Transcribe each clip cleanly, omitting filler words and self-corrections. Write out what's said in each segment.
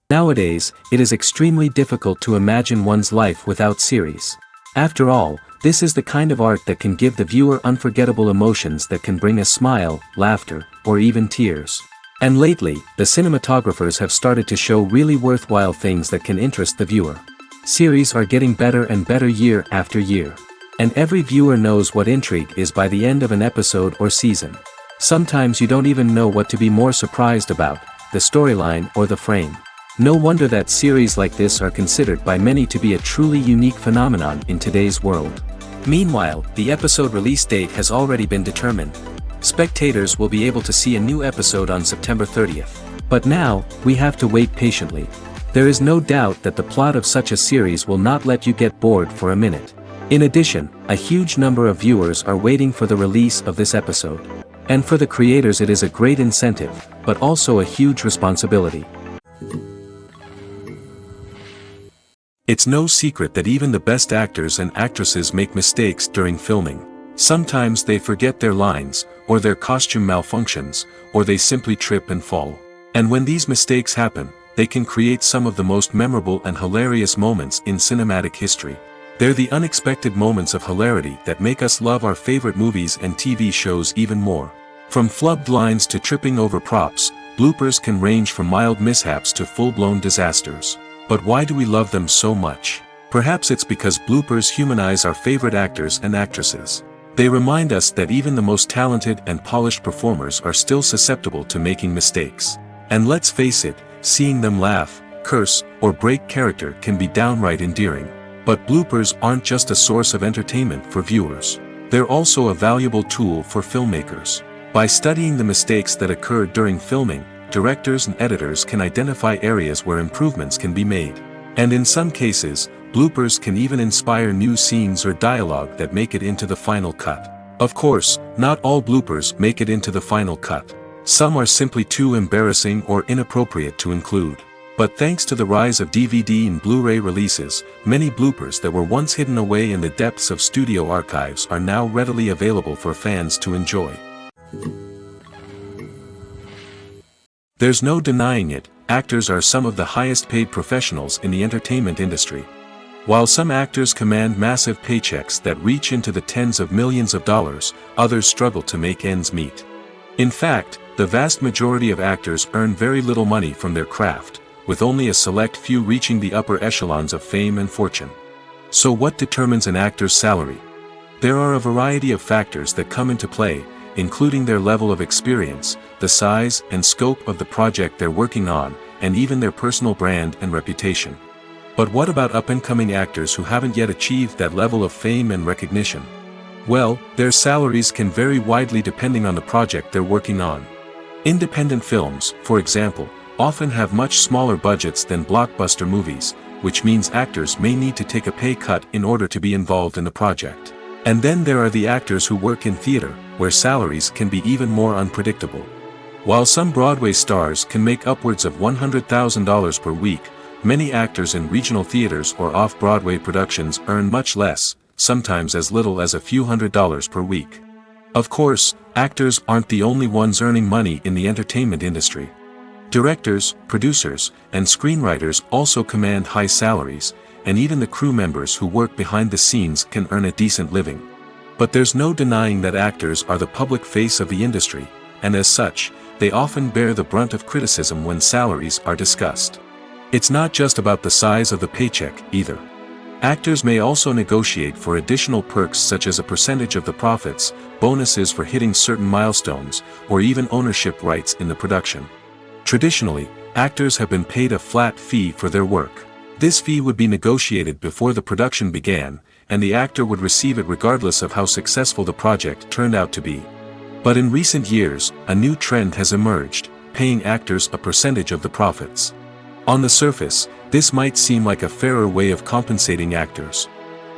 Nowadays, it is extremely difficult to imagine one's life without series. After all, this is the kind of art that can give the viewer unforgettable emotions that can bring a smile, laughter, or even tears. And lately, the cinematographers have started to show really worthwhile things that can interest the viewer. Series are getting better and better year after year. And every viewer knows what intrigue is by the end of an episode or season. Sometimes you don't even know what to be more surprised about, the storyline or the frame. No wonder that series like this are considered by many to be a truly unique phenomenon in today's world. Meanwhile, the episode release date has already been determined. Spectators will be able to see a new episode on September 30th. But now, we have to wait patiently. There is no doubt that the plot of such a series will not let you get bored for a minute. In addition, a huge number of viewers are waiting for the release of this episode. And for the creators it is a great incentive, but also a huge responsibility. It's no secret that even the best actors and actresses make mistakes during filming. Sometimes they forget their lines, or their costume malfunctions, or they simply trip and fall. And when these mistakes happen, they can create some of the most memorable and hilarious moments in cinematic history. They're the unexpected moments of hilarity that make us love our favorite movies and TV shows even more. From flubbed lines to tripping over props, bloopers can range from mild mishaps to full-blown disasters. But why do we love them so much? Perhaps it's because bloopers humanize our favorite actors and actresses. They remind us that even the most talented and polished performers are still susceptible to making mistakes. And let's face it, seeing them laugh, curse, or break character can be downright endearing. But bloopers aren't just a source of entertainment for viewers. They're also a valuable tool for filmmakers. By studying the mistakes that occurred during filming, directors and editors can identify areas where improvements can be made. And in some cases, bloopers can even inspire new scenes or dialogue that make it into the final cut. Of course, not all bloopers make it into the final cut. Some are simply too embarrassing or inappropriate to include. But thanks to the rise of DVD and Blu-ray releases, many bloopers that were once hidden away in the depths of studio archives are now readily available for fans to enjoy. There's no denying it, actors are some of the highest paid professionals in the entertainment industry. While some actors command massive paychecks that reach into the tens of millions of dollars, others struggle to make ends meet. In fact, the vast majority of actors earn very little money from their craft, with only a select few reaching the upper echelons of fame and fortune. So what determines an actor's salary? There are a variety of factors that come into play, including their level of experience, the size and scope of the project they're working on, and even their personal brand and reputation. But what about up-and-coming actors who haven't yet achieved that level of fame and recognition? Well, their salaries can vary widely depending on the project they're working on. Independent films, for example, often have much smaller budgets than blockbuster movies, which means actors may need to take a pay cut in order to be involved in the project. And then there are the actors who work in theater, where salaries can be even more unpredictable. While some Broadway stars can make upwards of $100,000 per week, many actors in regional theaters or off-Broadway productions earn much less, sometimes as little as a few $100s per week. Of course, actors aren't the only ones earning money in the entertainment industry. Directors, producers, and screenwriters also command high salaries, and even the crew members who work behind the scenes can earn a decent living. But there's no denying that actors are the public face of the industry, and as such, they often bear the brunt of criticism when salaries are discussed. It's not just about the size of the paycheck, either. Actors may also negotiate for additional perks such as a percentage of the profits, bonuses for hitting certain milestones, or even ownership rights in the production. Traditionally, actors have been paid a flat fee for their work. This fee would be negotiated before the production began, and the actor would receive it regardless of how successful the project turned out to be. But in recent years, a new trend has emerged, paying actors a percentage of the profits. On the surface, this might seem like a fairer way of compensating actors.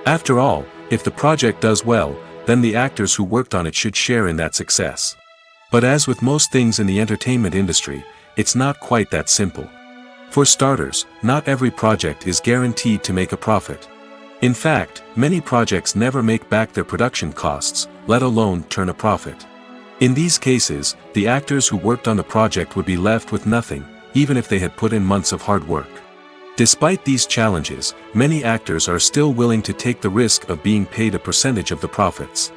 After all, if the project does well, then the actors who worked on it should share in that success. But as with most things in the entertainment industry, it's not quite that simple. For starters, not every project is guaranteed to make a profit. In fact, many projects never make back their production costs, let alone turn a profit. In these cases, the actors who worked on the project would be left with nothing, even if they had put in months of hard work. Despite these challenges, many actors are still willing to take the risk of being paid a percentage of the profits.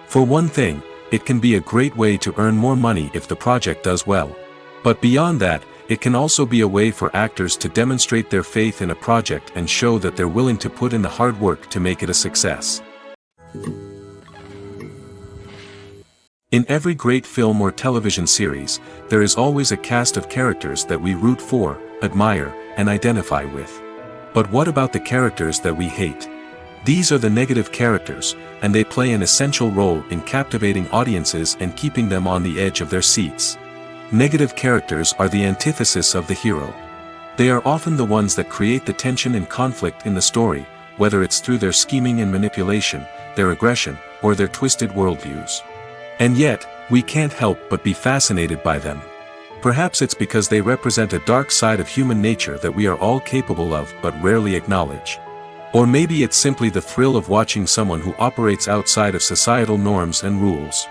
For one thing, it can be a great way to earn more money if the project does well. But beyond that, it can also be a way for actors to demonstrate their faith in a project and show that they're willing to put in the hard work to make it a success. In every great film or television series, there is always a cast of characters that we root for, admire, and identify with. But what about the characters that we hate? These are the negative characters, and they play an essential role in captivating audiences and keeping them on the edge of their seats. Negative characters are the antithesis of the hero. They are often the ones that create the tension and conflict in the story, whether it's through their scheming and manipulation, their aggression, or their twisted worldviews. And yet, we can't help but be fascinated by them. Perhaps it's because they represent a dark side of human nature that we are all capable of but rarely acknowledge. Or maybe it's simply the thrill of watching someone who operates outside of societal norms and rules.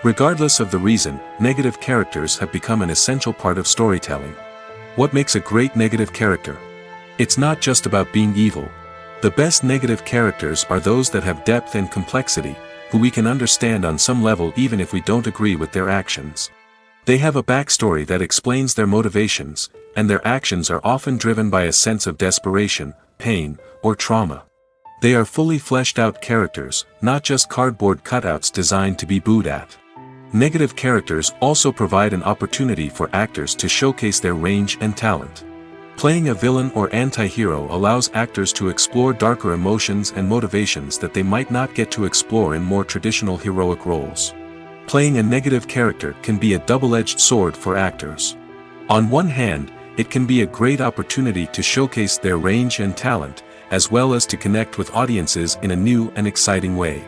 Regardless of the reason, negative characters have become an essential part of storytelling. What makes a great negative character? It's not just about being evil. The best negative characters are those that have depth and complexity, who we can understand on some level even if we don't agree with their actions. They have a backstory that explains their motivations, and their actions are often driven by a sense of desperation, pain, or trauma. They are fully fleshed out characters, not just cardboard cutouts designed to be booed at. Negative characters also provide an opportunity for actors to showcase their range and talent. Playing a villain or anti-hero allows actors to explore darker emotions and motivations that they might not get to explore in more traditional heroic roles. Playing a negative character can be a double-edged sword for actors. On one hand, it can be a great opportunity to showcase their range and talent, as well as to connect with audiences in a new and exciting way.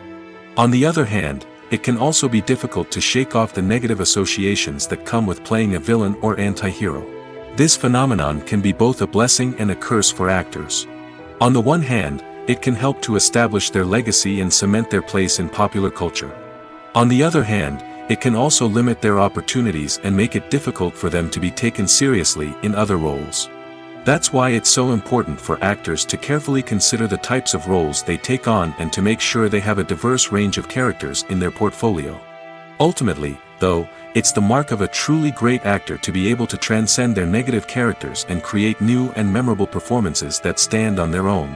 On the other hand, it can also be difficult to shake off the negative associations that come with playing a villain or anti-hero. This phenomenon can be both a blessing and a curse for actors. On the one hand, it can help to establish their legacy and cement their place in popular culture. On the other hand, it can also limit their opportunities and make it difficult for them to be taken seriously in other roles. That's why it's so important for actors to carefully consider the types of roles they take on and to make sure they have a diverse range of characters in their portfolio. Ultimately, though, it's the mark of a truly great actor to be able to transcend their negative characters and create new and memorable performances that stand on their own.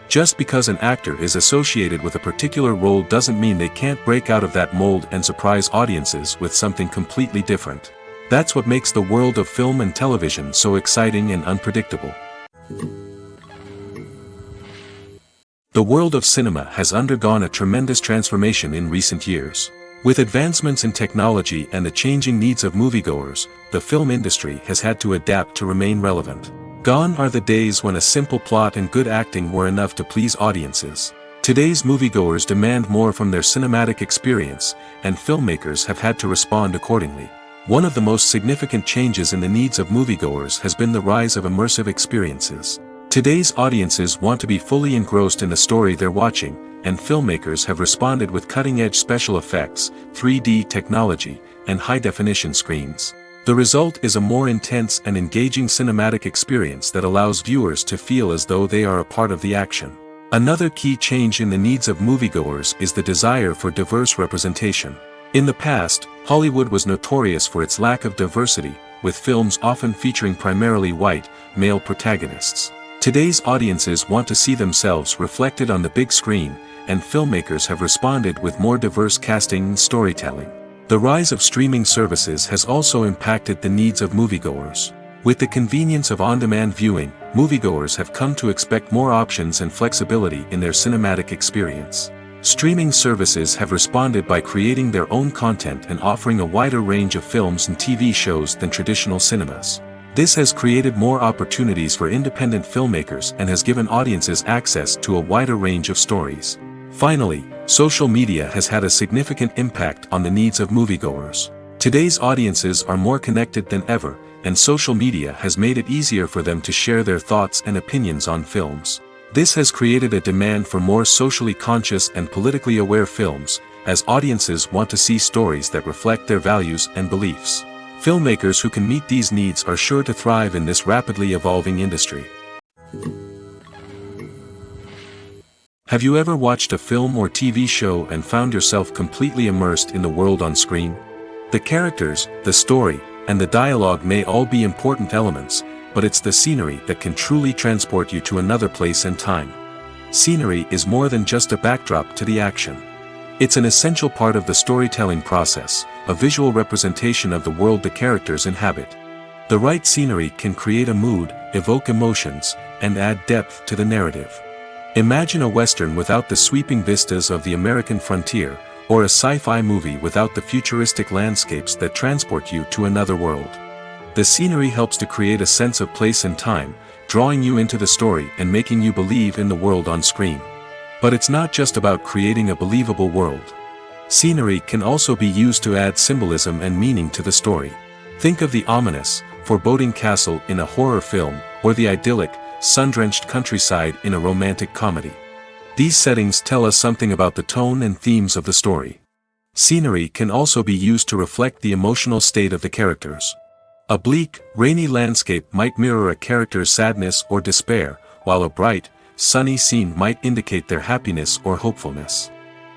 Just because an actor is associated with a particular role doesn't mean they can't break out of that mold and surprise audiences with something completely different. That's what makes the world of film and television so exciting and unpredictable. The world of cinema has undergone a tremendous transformation in recent years. With advancements in technology and the changing needs of moviegoers, the film industry has had to adapt to remain relevant. Gone are the days when a simple plot and good acting were enough to please audiences. Today's moviegoers demand more from their cinematic experience, and filmmakers have had to respond accordingly. One of the most significant changes in the needs of moviegoers has been the rise of immersive experiences. Today's audiences want to be fully engrossed in the story they're watching, and filmmakers have responded with cutting-edge special effects, 3D technology, and high-definition screens. The result is a more intense and engaging cinematic experience that allows viewers to feel as though they are a part of the action. Another key change in the needs of moviegoers is the desire for diverse representation. In the past, Hollywood was notorious for its lack of diversity, with films often featuring primarily white, male protagonists. Today's audiences want to see themselves reflected on the big screen, and filmmakers have responded with more diverse casting and storytelling. The rise of streaming services has also impacted the needs of moviegoers. With the convenience of on-demand viewing, moviegoers have come to expect more options and flexibility in their cinematic experience. Streaming services have responded by creating their own content and offering a wider range of films and TV shows than traditional cinemas. This has created more opportunities for independent filmmakers and has given audiences access to a wider range of stories. Finally, social media has had a significant impact on the needs of moviegoers. Today's audiences are more connected than ever, and social media has made it easier for them to share their thoughts and opinions on films. This has created a demand for more socially conscious and politically aware films, as audiences want to see stories that reflect their values and beliefs. Filmmakers who can meet these needs are sure to thrive in this rapidly evolving industry. Have you ever watched a film or TV show and found yourself completely immersed in the world on screen? The characters, the story, and the dialogue may all be important elements, but it's the scenery that can truly transport you to another place and time. Scenery is more than just a backdrop to the action. It's an essential part of the storytelling process, a visual representation of the world the characters inhabit. The right scenery can create a mood, evoke emotions, and add depth to the narrative. Imagine a Western without the sweeping vistas of the American frontier, or a sci-fi movie without the futuristic landscapes that transport you to another world. The scenery helps to create a sense of place and time, drawing you into the story and making you believe in the world on screen. But it's not just about creating a believable world. Scenery can also be used to add symbolism and meaning to the story. Think of the ominous, foreboding castle in a horror film, or the idyllic, sun-drenched countryside in a romantic comedy. These settings tell us something about the tone and themes of the story. Scenery can also be used to reflect the emotional state of the characters. A bleak, rainy landscape might mirror a character's sadness or despair, while a bright, sunny scene might indicate their happiness or hopefulness.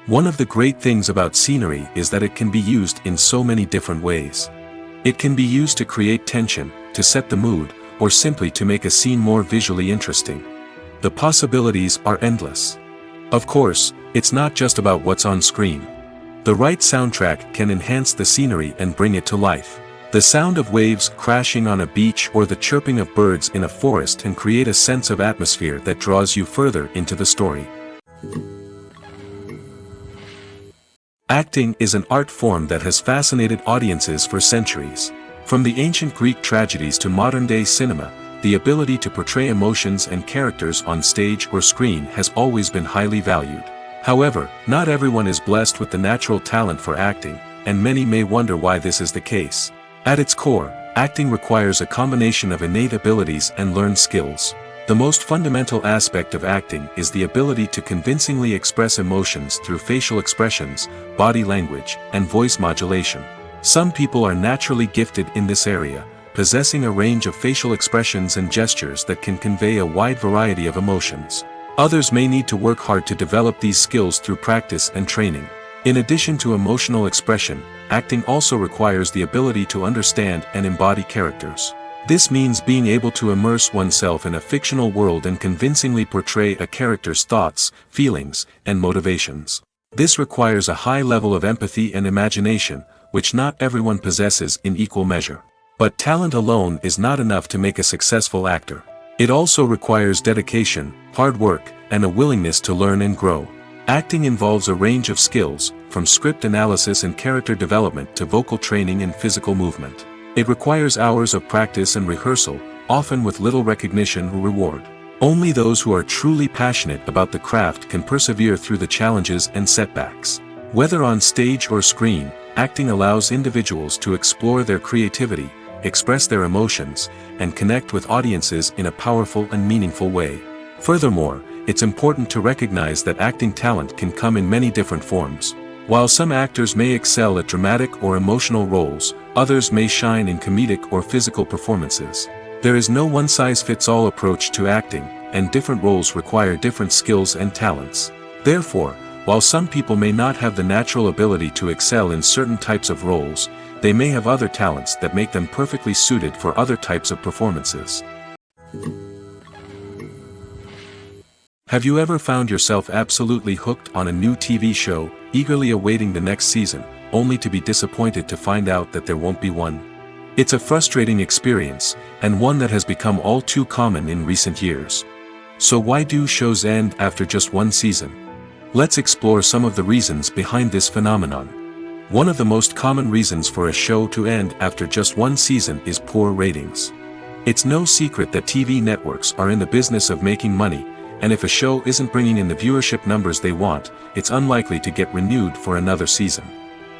One of the great things about scenery is that it can be used in so many different ways. It can be used to create tension, to set the mood, or simply to make a scene more visually interesting. The possibilities are endless. Of course, it's not just about what's on screen. The right soundtrack can enhance the scenery and bring it to life. The sound of waves crashing on a beach or the chirping of birds in a forest can create a sense of atmosphere that draws you further into the story. Acting is an art form that has fascinated audiences for centuries. From the ancient Greek tragedies to modern-day cinema, the ability to portray emotions and characters on stage or screen has always been highly valued. However, not everyone is blessed with the natural talent for acting, and many may wonder why this is the case. At its core, acting requires a combination of innate abilities and learned skills. The most fundamental aspect of acting is the ability to convincingly express emotions through facial expressions, body language, and voice modulation. Some people are naturally gifted in this area, possessing a range of facial expressions and gestures that can convey a wide variety of emotions. Others may need to work hard to develop these skills through practice and training. In addition to emotional expression, acting also requires the ability to understand and embody characters. This means being able to immerse oneself in a fictional world and convincingly portray a character's thoughts, feelings, and motivations. This requires a high level of empathy and imagination, which not everyone possesses in equal measure. But talent alone is not enough to make a successful actor. It also requires dedication, hard work, and a willingness to learn and grow. Acting involves a range of skills, from script analysis and character development to vocal training and physical movement. It requires hours of practice and rehearsal, often with little recognition or reward. Only those who are truly passionate about the craft can persevere through the challenges and setbacks. Whether on stage or screen, acting allows individuals to explore their creativity, express their emotions, and connect with audiences in a powerful and meaningful way. Furthermore, it's important to recognize that acting talent can come in many different forms. While some actors may excel at dramatic or emotional roles, others may shine in comedic or physical performances. There is no one-size-fits-all approach to acting, and different roles require different skills and talents. Therefore, while some people may not have the natural ability to excel in certain types of roles, they may have other talents that make them perfectly suited for other types of performances. Have you ever found yourself absolutely hooked on a new TV show, eagerly awaiting the next season, only to be disappointed to find out that there won't be one? It's a frustrating experience, and one that has become all too common in recent years. So why do shows end after just one season? Let's explore some of the reasons behind this phenomenon. One of the most common reasons for a show to end after just one season is poor ratings. It's no secret that TV networks are in the business of making money, and if a show isn't bringing in the viewership numbers they want, it's unlikely to get renewed for another season.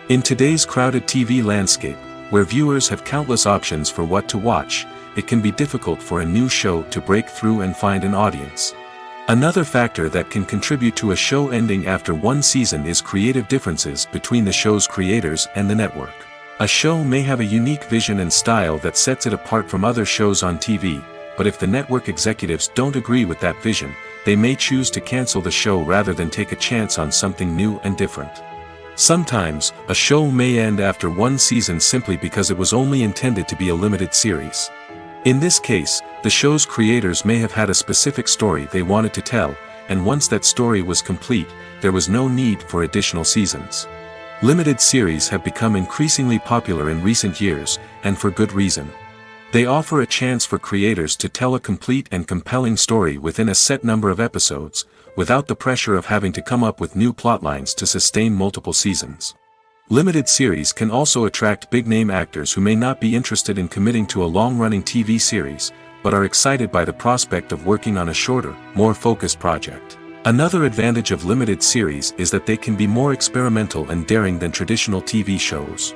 In today's crowded TV landscape, where viewers have countless options for what to watch, it can be difficult for a new show to break through and find an audience. Another factor that can contribute to a show ending after one season is creative differences between the show's creators and the network. A show may have a unique vision and style that sets it apart from other shows on TV, but if the network executives don't agree with that vision, they may choose to cancel the show rather than take a chance on something new and different. Sometimes, a show may end after one season simply because it was only intended to be a limited series. In this case, the show's creators may have had a specific story they wanted to tell, and once that story was complete, there was no need for additional seasons. Limited series have become increasingly popular in recent years, and for good reason. They offer a chance for creators to tell a complete and compelling story within a set number of episodes, without the pressure of having to come up with new plotlines to sustain multiple seasons. Limited series can also attract big-name actors who may not be interested in committing to a long-running TV series, but are excited by the prospect of working on a shorter, more focused project. Another advantage of limited series is that they can be more experimental and daring than traditional TV shows.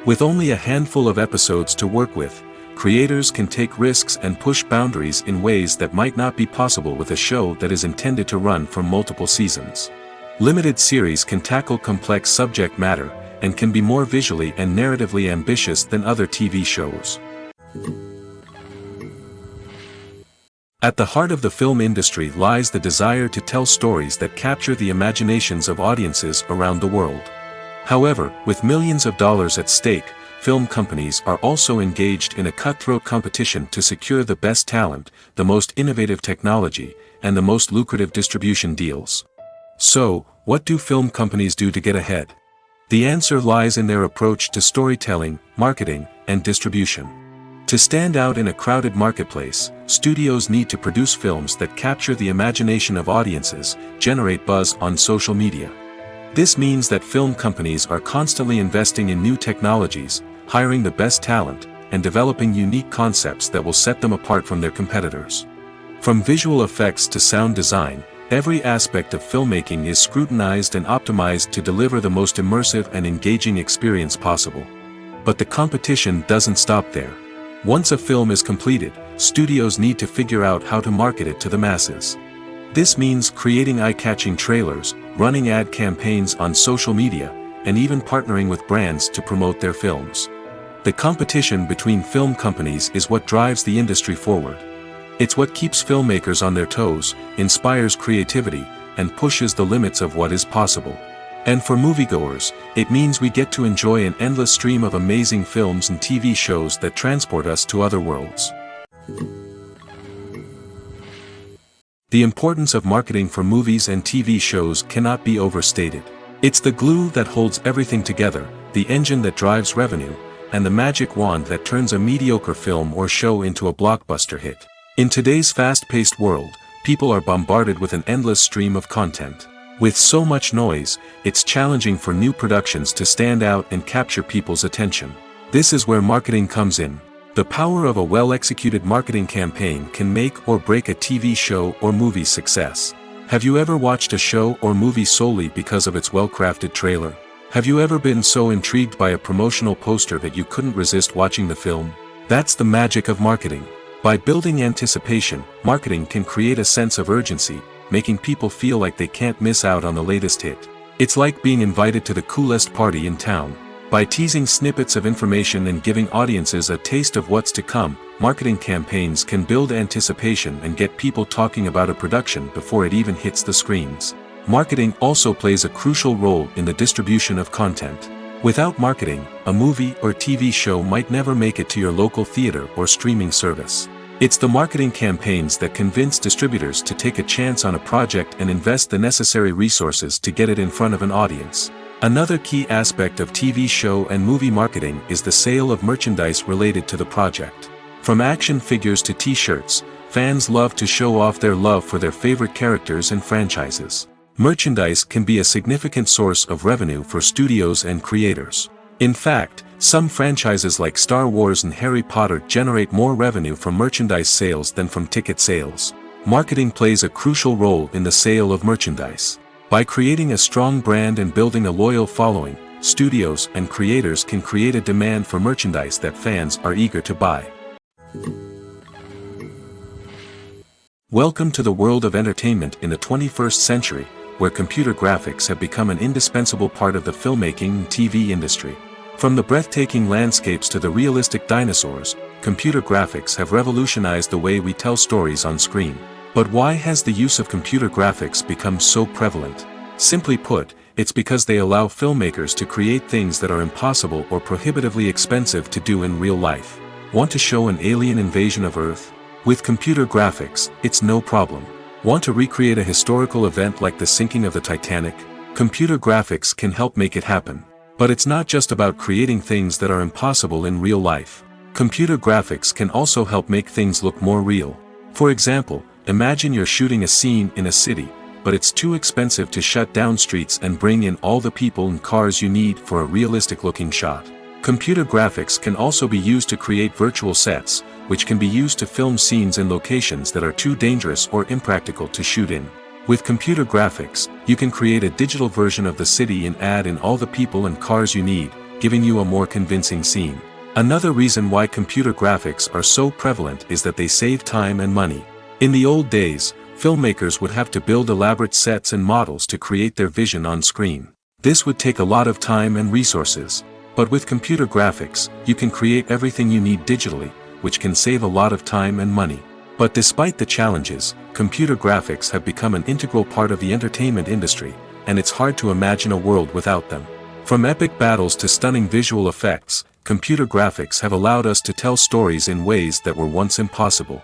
With only a handful of episodes to work with, creators can take risks and push boundaries in ways that might not be possible with a show that is intended to run for multiple seasons. Limited series can tackle complex subject matter, and can be more visually and narratively ambitious than other TV shows. At the heart of the film industry lies the desire to tell stories that capture the imaginations of audiences around the world. However, with millions of dollars at stake, film companies are also engaged in a cutthroat competition to secure the best talent, the most innovative technology, and the most lucrative distribution deals. So, what do film companies do to get ahead? The answer lies in their approach to storytelling, marketing, and distribution. To stand out in a crowded marketplace, studios need to produce films that capture the imagination of audiences, generate buzz on social media. This means that film companies are constantly investing in new technologies, hiring the best talent, and developing unique concepts that will set them apart from their competitors. From visual effects to sound design, every aspect of filmmaking is scrutinized and optimized to deliver the most immersive and engaging experience possible. But the competition doesn't stop there. Once a film is completed, studios need to figure out how to market it to the masses. This means creating eye-catching trailers, running ad campaigns on social media, and even partnering with brands to promote their films. The competition between film companies is what drives the industry forward. It's what keeps filmmakers on their toes, inspires creativity, and pushes the limits of what is possible. And for moviegoers, it means we get to enjoy an endless stream of amazing films and TV shows that transport us to other worlds. The importance of marketing for movies and TV shows cannot be overstated. It's the glue that holds everything together, the engine that drives revenue, and the magic wand that turns a mediocre film or show into a blockbuster hit. In today's fast-paced world, people are bombarded with an endless stream of content. With so much noise, it's challenging for new productions to stand out and capture people's attention. This is where marketing comes in. The power of a well-executed marketing campaign can make or break a TV show or movie's success. Have you ever watched a show or movie solely because of its well-crafted trailer? Have you ever been so intrigued by a promotional poster that you couldn't resist watching the film? That's the magic of marketing. By building anticipation, marketing can create a sense of urgency, making people feel like they can't miss out on the latest hit. It's like being invited to the coolest party in town. By teasing snippets of information and giving audiences a taste of what's to come, marketing campaigns can build anticipation and get people talking about a production before it even hits the screens. Marketing also plays a crucial role in the distribution of content. Without marketing, a movie or TV show might never make it to your local theater or streaming service. It's the marketing campaigns that convince distributors to take a chance on a project and invest the necessary resources to get it in front of an audience. Another key aspect of TV show and movie marketing is the sale of merchandise related to the project. From action figures to t-shirts, fans love to show off their love for their favorite characters and franchises. Merchandise can be a significant source of revenue for studios and creators. In fact, some franchises like Star Wars and Harry Potter generate more revenue from merchandise sales than from ticket sales. Marketing plays a crucial role in the sale of merchandise. By creating a strong brand and building a loyal following, studios and creators can create a demand for merchandise that fans are eager to buy. Welcome to the world of entertainment in the 21st century, where computer graphics have become an indispensable part of the filmmaking and TV industry. From the breathtaking landscapes to the realistic dinosaurs, computer graphics have revolutionized the way we tell stories on screen. But why has the use of computer graphics become so prevalent? Simply put, it's because they allow filmmakers to create things that are impossible or prohibitively expensive to do in real life. Want to show an alien invasion of Earth? With computer graphics, it's no problem. Want to recreate a historical event like the sinking of the Titanic? Computer graphics can help make it happen. But it's not just about creating things that are impossible in real life. Computer graphics can also help make things look more real. For example, imagine you're shooting a scene in a city, but it's too expensive to shut down streets and bring in all the people and cars you need for a realistic-looking shot. Computer graphics can also be used to create virtual sets, which can be used to film scenes in locations that are too dangerous or impractical to shoot in. With computer graphics, you can create a digital version of the city and add in all the people and cars you need, giving you a more convincing scene. Another reason why computer graphics are so prevalent is that they save time and money. In the old days, filmmakers would have to build elaborate sets and models to create their vision on screen. This would take a lot of time and resources. But with computer graphics, you can create everything you need digitally, which can save a lot of time and money. But despite the challenges, computer graphics have become an integral part of the entertainment industry, and it's hard to imagine a world without them. From epic battles to stunning visual effects, computer graphics have allowed us to tell stories in ways that were once impossible.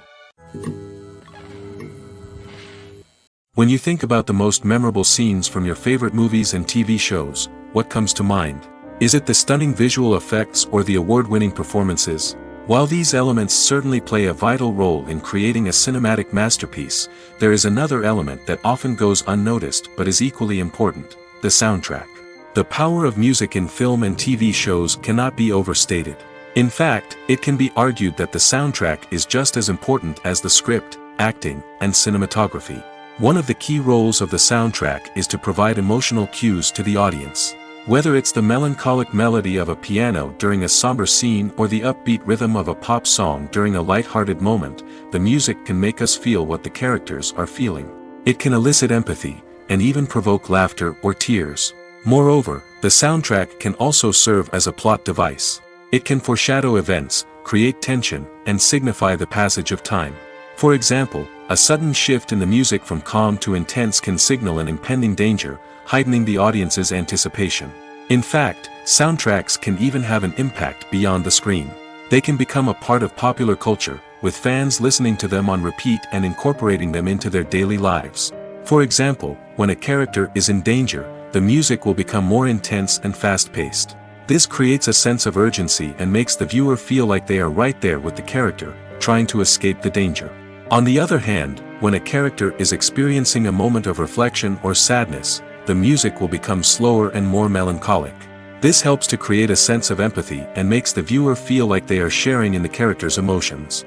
When you think about the most memorable scenes from your favorite movies and TV shows, what comes to mind? Is it the stunning visual effects or the award-winning performances? While these elements certainly play a vital role in creating a cinematic masterpiece, there is another element that often goes unnoticed but is equally important: the soundtrack. The power of music in film and TV shows cannot be overstated. In fact, it can be argued that the soundtrack is just as important as the script, acting, and cinematography. One of the key roles of the soundtrack is to provide emotional cues to the audience. Whether it's the melancholic melody of a piano during a somber scene or the upbeat rhythm of a pop song during a light-hearted moment, the music can make us feel what the characters are feeling. It can elicit empathy, and even provoke laughter or tears. Moreover, the soundtrack can also serve as a plot device. It can foreshadow events, create tension, and signify the passage of time. For example, a sudden shift in the music from calm to intense can signal an impending danger, heightening the audience's anticipation. In fact, soundtracks can even have an impact beyond the screen. They can become a part of popular culture, with fans listening to them on repeat and incorporating them into their daily lives. For example, when a character is in danger, the music will become more intense and fast-paced. This creates a sense of urgency and makes the viewer feel like they are right there with the character, trying to escape the danger. On the other hand, when a character is experiencing a moment of reflection or sadness, the music will become slower and more melancholic. This helps to create a sense of empathy and makes the viewer feel like they are sharing in the character's emotions.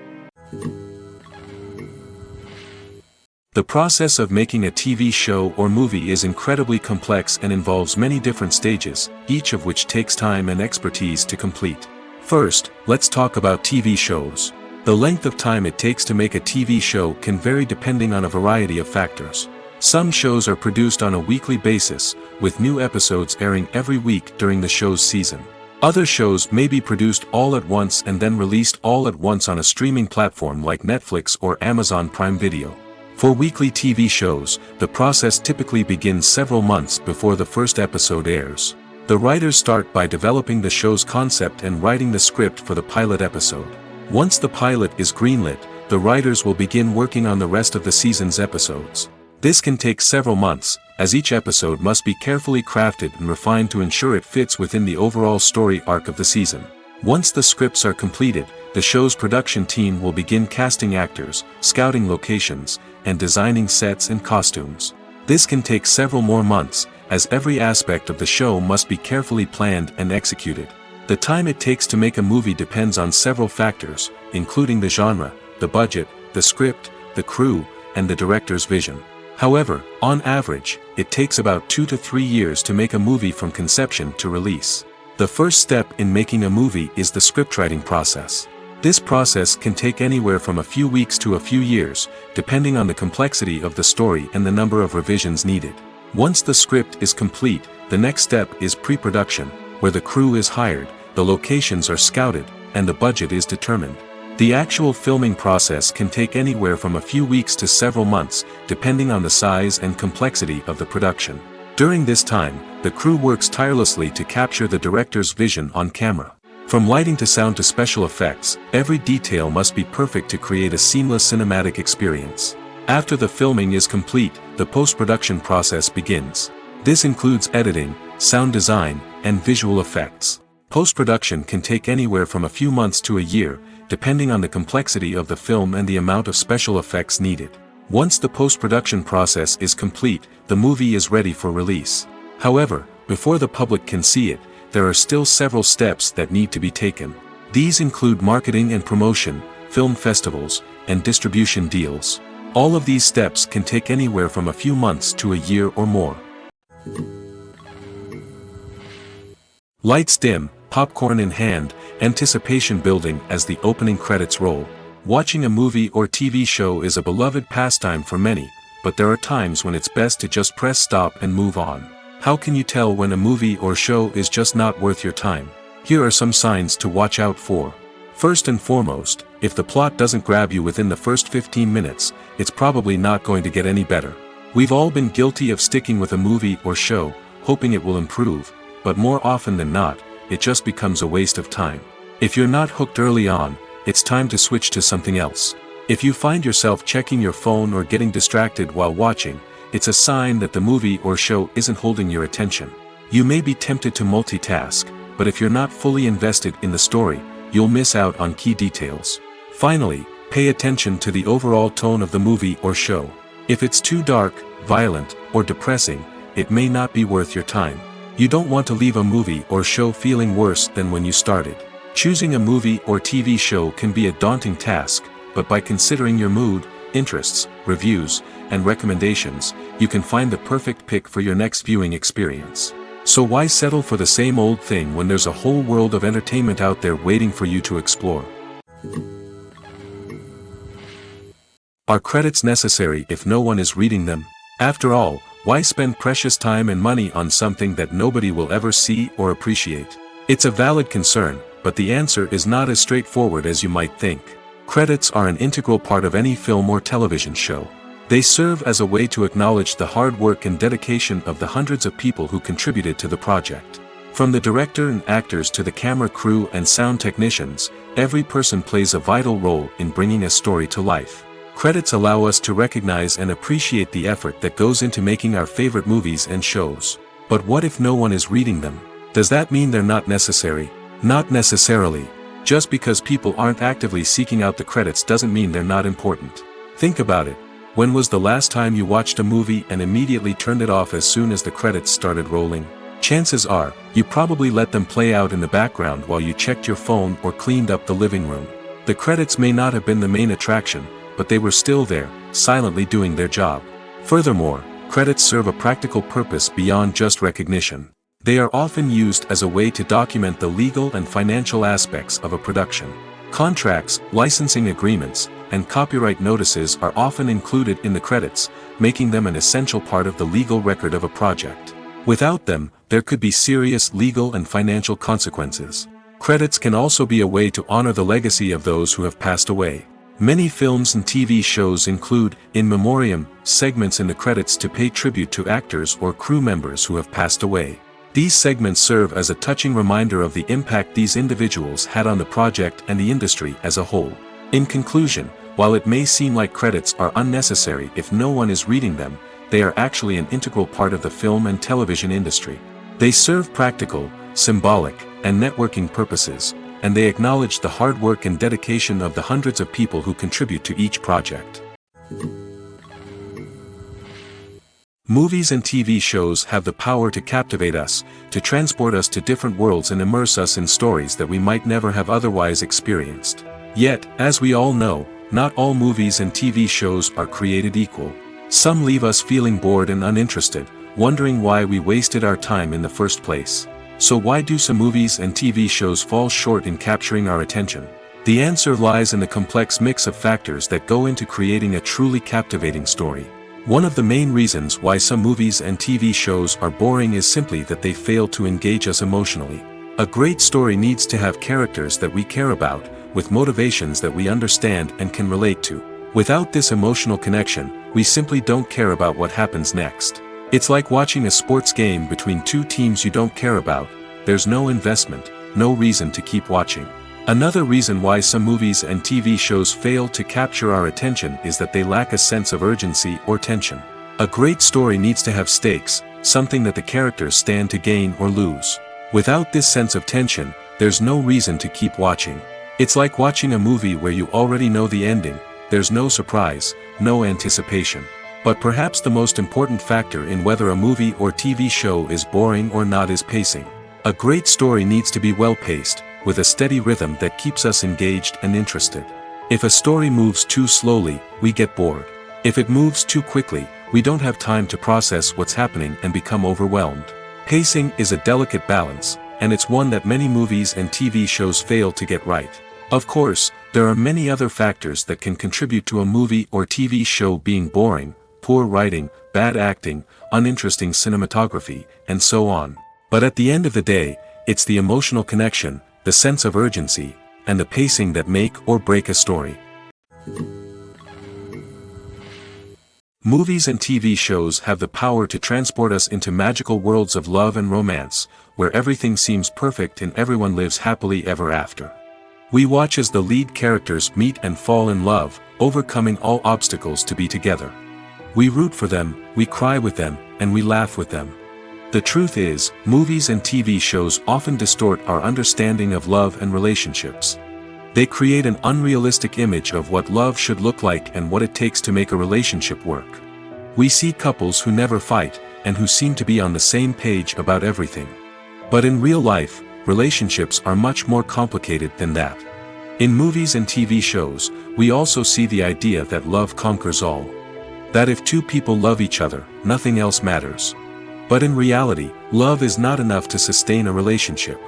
The process of making a TV show or movie is incredibly complex and involves many different stages, each of which takes time and expertise to complete. First, let's talk about TV shows. The length of time it takes to make a TV show can vary depending on a variety of factors. Some shows are produced on a weekly basis, with new episodes airing every week during the show's season. Other shows may be produced all at once and then released all at once on a streaming platform like Netflix or Amazon Prime Video. For weekly TV shows, the process typically begins several months before the first episode airs. The writers start by developing the show's concept and writing the script for the pilot episode. Once the pilot is greenlit, the writers will begin working on the rest of the season's episodes. This can take several months, as each episode must be carefully crafted and refined to ensure it fits within the overall story arc of the season. Once the scripts are completed, the show's production team will begin casting actors, scouting locations, and designing sets and costumes. This can take several more months, as every aspect of the show must be carefully planned and executed. The time it takes to make a movie depends on several factors, including the genre, the budget, the script, the crew, and the director's vision. However, on average, it takes about 2 to 3 years to make a movie from conception to release. The first step in making a movie is the scriptwriting process. This process can take anywhere from a few weeks to a few years, depending on the complexity of the story and the number of revisions needed. Once the script is complete, the next step is pre-production, where the crew is hired, the locations are scouted, and the budget is determined. The actual filming process can take anywhere from a few weeks to several months, depending on the size and complexity of the production. During this time, the crew works tirelessly to capture the director's vision on camera. From lighting to sound to special effects, every detail must be perfect to create a seamless cinematic experience. After the filming is complete, the post-production process begins. This includes editing, sound design, and visual effects. Post-production can take anywhere from a few months to a year, depending on the complexity of the film and the amount of special effects needed. Once the post-production process is complete, the movie is ready for release. However, before the public can see it, there are still several steps that need to be taken. These include marketing and promotion, film festivals, and distribution deals. All of these steps can take anywhere from a few months to a year or more. Lights dim, popcorn in hand, anticipation building as the opening credits roll. Watching a movie or TV show is a beloved pastime for many, but there are times when it's best to just press stop and move on. How can you tell when a movie or show is just not worth your time? Here are some signs to watch out for. First and foremost, if the plot doesn't grab you within the first 15 minutes, it's probably not going to get any better. We've all been guilty of sticking with a movie or show, hoping it will improve, but more often than not, it just becomes a waste of time. If you're not hooked early on, it's time to switch to something else. If you find yourself checking your phone or getting distracted while watching, it's a sign that the movie or show isn't holding your attention. You may be tempted to multitask, but if you're not fully invested in the story, you'll miss out on key details. Finally, pay attention to the overall tone of the movie or show. If it's too dark, violent, or depressing, it may not be worth your time. You don't want to leave a movie or show feeling worse than when you started. Choosing a movie or TV show can be a daunting task, but by considering your mood, interests, reviews, and recommendations, you can find the perfect pick for your next viewing experience. So why settle for the same old thing when there's a whole world of entertainment out there waiting for you to explore? Are credits necessary if no one is reading them? After all, why spend precious time and money on something that nobody will ever see or appreciate? It's a valid concern, but the answer is not as straightforward as you might think. Credits are an integral part of any film or television show. They serve as a way to acknowledge the hard work and dedication of the hundreds of people who contributed to the project. From the director and actors to the camera crew and sound technicians, every person plays a vital role in bringing a story to life. Credits allow us to recognize and appreciate the effort that goes into making our favorite movies and shows. But what if no one is reading them? Does that mean they're not necessary? Not necessarily. Just because people aren't actively seeking out the credits doesn't mean they're not important. Think about it. When was the last time you watched a movie and immediately turned it off as soon as the credits started rolling? Chances are, you probably let them play out in the background while you checked your phone or cleaned up the living room. The credits may not have been the main attraction, but they were still there, silently doing their job. Furthermore, credits serve a practical purpose beyond just recognition. They are often used as a way to document the legal and financial aspects of a production. Contracts, licensing agreements, and copyright notices are often included in the credits, making them an essential part of the legal record of a project. Without them, there could be serious legal and financial consequences. Credits can also be a way to honor the legacy of those who have passed away. Many films and TV shows include, in memoriam, segments in the credits to pay tribute to actors or crew members who have passed away. These segments serve as a touching reminder of the impact these individuals had on the project and the industry as a whole. In conclusion, while it may seem like credits are unnecessary if no one is reading them, they are actually an integral part of the film and television industry. They serve practical, symbolic, and networking purposes, and they acknowledge the hard work and dedication of the hundreds of people who contribute to each project. Movies and TV shows have the power to captivate us, to transport us to different worlds and immerse us in stories that we might never have otherwise experienced. Yet, as we all know, not all movies and TV shows are created equal. Some leave us feeling bored and uninterested, wondering why we wasted our time in the first place. So why do some movies and TV shows fall short in capturing our attention? The answer lies in the complex mix of factors that go into creating a truly captivating story. One of the main reasons why some movies and TV shows are boring is simply that they fail to engage us emotionally. A great story needs to have characters that we care about, with motivations that we understand and can relate to. Without this emotional connection, we simply don't care about what happens next. It's like watching a sports game between two teams you don't care about. There's no investment, no reason to keep watching. Another reason why some movies and TV shows fail to capture our attention is that they lack a sense of urgency or tension. A great story needs to have stakes, something that the characters stand to gain or lose. Without this sense of tension, there's no reason to keep watching. It's like watching a movie where you already know the ending. There's no surprise, no anticipation. But perhaps the most important factor in whether a movie or TV show is boring or not is pacing. A great story needs to be well-paced, with a steady rhythm that keeps us engaged and interested. If a story moves too slowly, we get bored. If it moves too quickly, we don't have time to process what's happening and become overwhelmed. Pacing is a delicate balance, and it's one that many movies and TV shows fail to get right. Of course, there are many other factors that can contribute to a movie or TV show being boring: poor writing, bad acting, uninteresting cinematography, and so on. But at the end of the day, it's the emotional connection, the sense of urgency, and the pacing that make or break a story. Movies and TV shows have the power to transport us into magical worlds of love and romance, where everything seems perfect and everyone lives happily ever after. We watch as the lead characters meet and fall in love, overcoming all obstacles to be together. We root for them, we cry with them, and we laugh with them. The truth is, movies and TV shows often distort our understanding of love and relationships. They create an unrealistic image of what love should look like and what it takes to make a relationship work. We see couples who never fight, and who seem to be on the same page about everything. But in real life, relationships are much more complicated than that. In movies and TV shows, we also see the idea that love conquers all. That if two people love each other, nothing else matters. But in reality, love is not enough to sustain a relationship.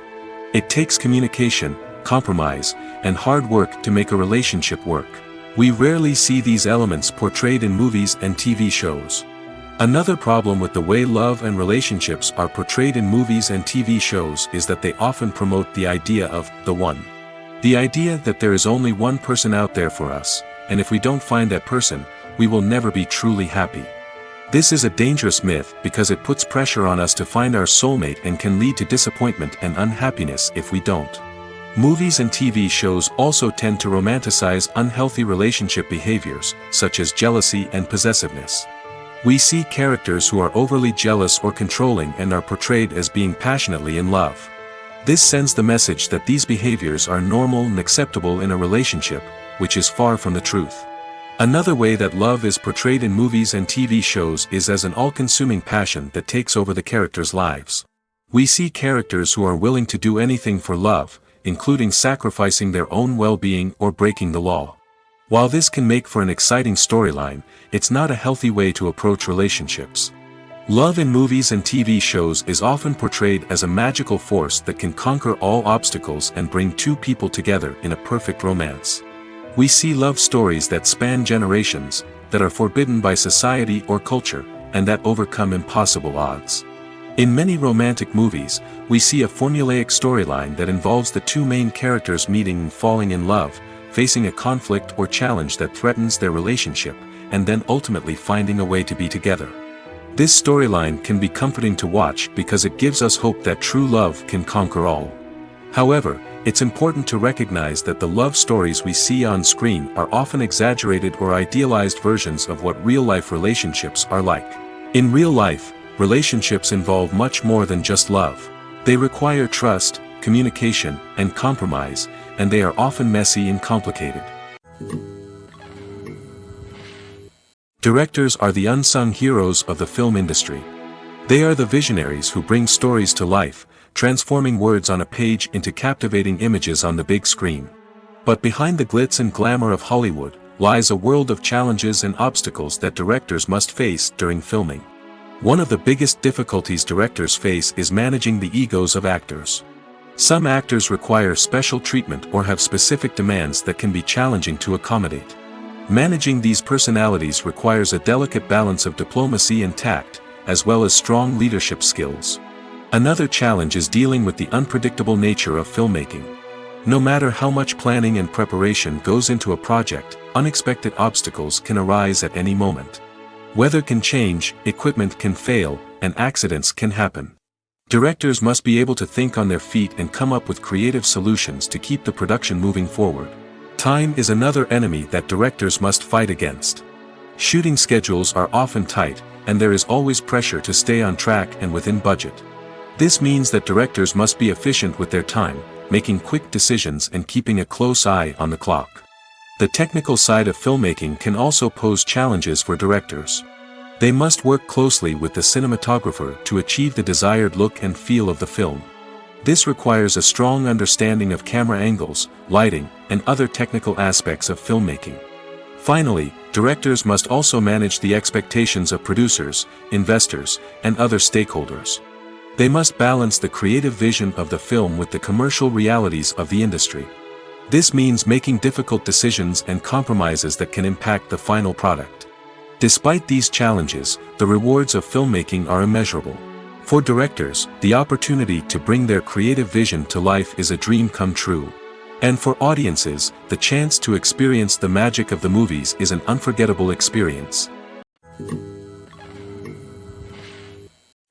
It takes communication, compromise, and hard work to make a relationship work. We rarely see these elements portrayed in movies and TV shows. Another problem with the way love and relationships are portrayed in movies and TV shows is that they often promote the idea of the one. The idea that there is only one person out there for us, and if we don't find that person, we will never be truly happy. This is a dangerous myth because it puts pressure on us to find our soulmate and can lead to disappointment and unhappiness if we don't. Movies and TV shows also tend to romanticize unhealthy relationship behaviors, such as jealousy and possessiveness. We see characters who are overly jealous or controlling and are portrayed as being passionately in love. This sends the message that these behaviors are normal and acceptable in a relationship, which is far from the truth. Another way that love is portrayed in movies and TV shows is as an all-consuming passion that takes over the characters' lives. We see characters who are willing to do anything for love, including sacrificing their own well-being or breaking the law. While this can make for an exciting storyline, it's not a healthy way to approach relationships. Love in movies and TV shows is often portrayed as a magical force that can conquer all obstacles and bring two people together in a perfect romance. We see love stories that span generations, that are forbidden by society or culture, and that overcome impossible odds. In many romantic movies, we see a formulaic storyline that involves the two main characters meeting and falling in love, facing a conflict or challenge that threatens their relationship, and then ultimately finding a way to be together. This storyline can be comforting to watch because it gives us hope that true love can conquer all. However, it's important to recognize that the love stories we see on screen are often exaggerated or idealized versions of what real-life relationships are like. In real life, relationships involve much more than just love. They require trust, communication, and compromise, and they are often messy and complicated. Directors are the unsung heroes of the film industry. They are the visionaries who bring stories to life, transforming words on a page into captivating images on the big screen. But behind the glitz and glamour of Hollywood lies a world of challenges and obstacles that directors must face during filming. One of the biggest difficulties directors face is managing the egos of actors. Some actors require special treatment or have specific demands that can be challenging to accommodate. Managing these personalities requires a delicate balance of diplomacy and tact, as well as strong leadership skills. Another challenge is dealing with the unpredictable nature of filmmaking. No matter how much planning and preparation goes into a project, unexpected obstacles can arise at any moment. Weather can change, equipment can fail, and accidents can happen. Directors must be able to think on their feet and come up with creative solutions to keep the production moving forward. Time is another enemy that directors must fight against. Shooting schedules are often tight, and there is always pressure to stay on track and within budget. This means that directors must be efficient with their time, making quick decisions and keeping a close eye on the clock. The technical side of filmmaking can also pose challenges for directors. They must work closely with the cinematographer to achieve the desired look and feel of the film. This requires a strong understanding of camera angles, lighting, and other technical aspects of filmmaking. Finally, directors must also manage the expectations of producers, investors, and other stakeholders. They must balance the creative vision of the film with the commercial realities of the industry. This means making difficult decisions and compromises that can impact the final product. Despite these challenges, the rewards of filmmaking are immeasurable. For directors, the opportunity to bring their creative vision to life is a dream come true. And for audiences, the chance to experience the magic of the movies is an unforgettable experience.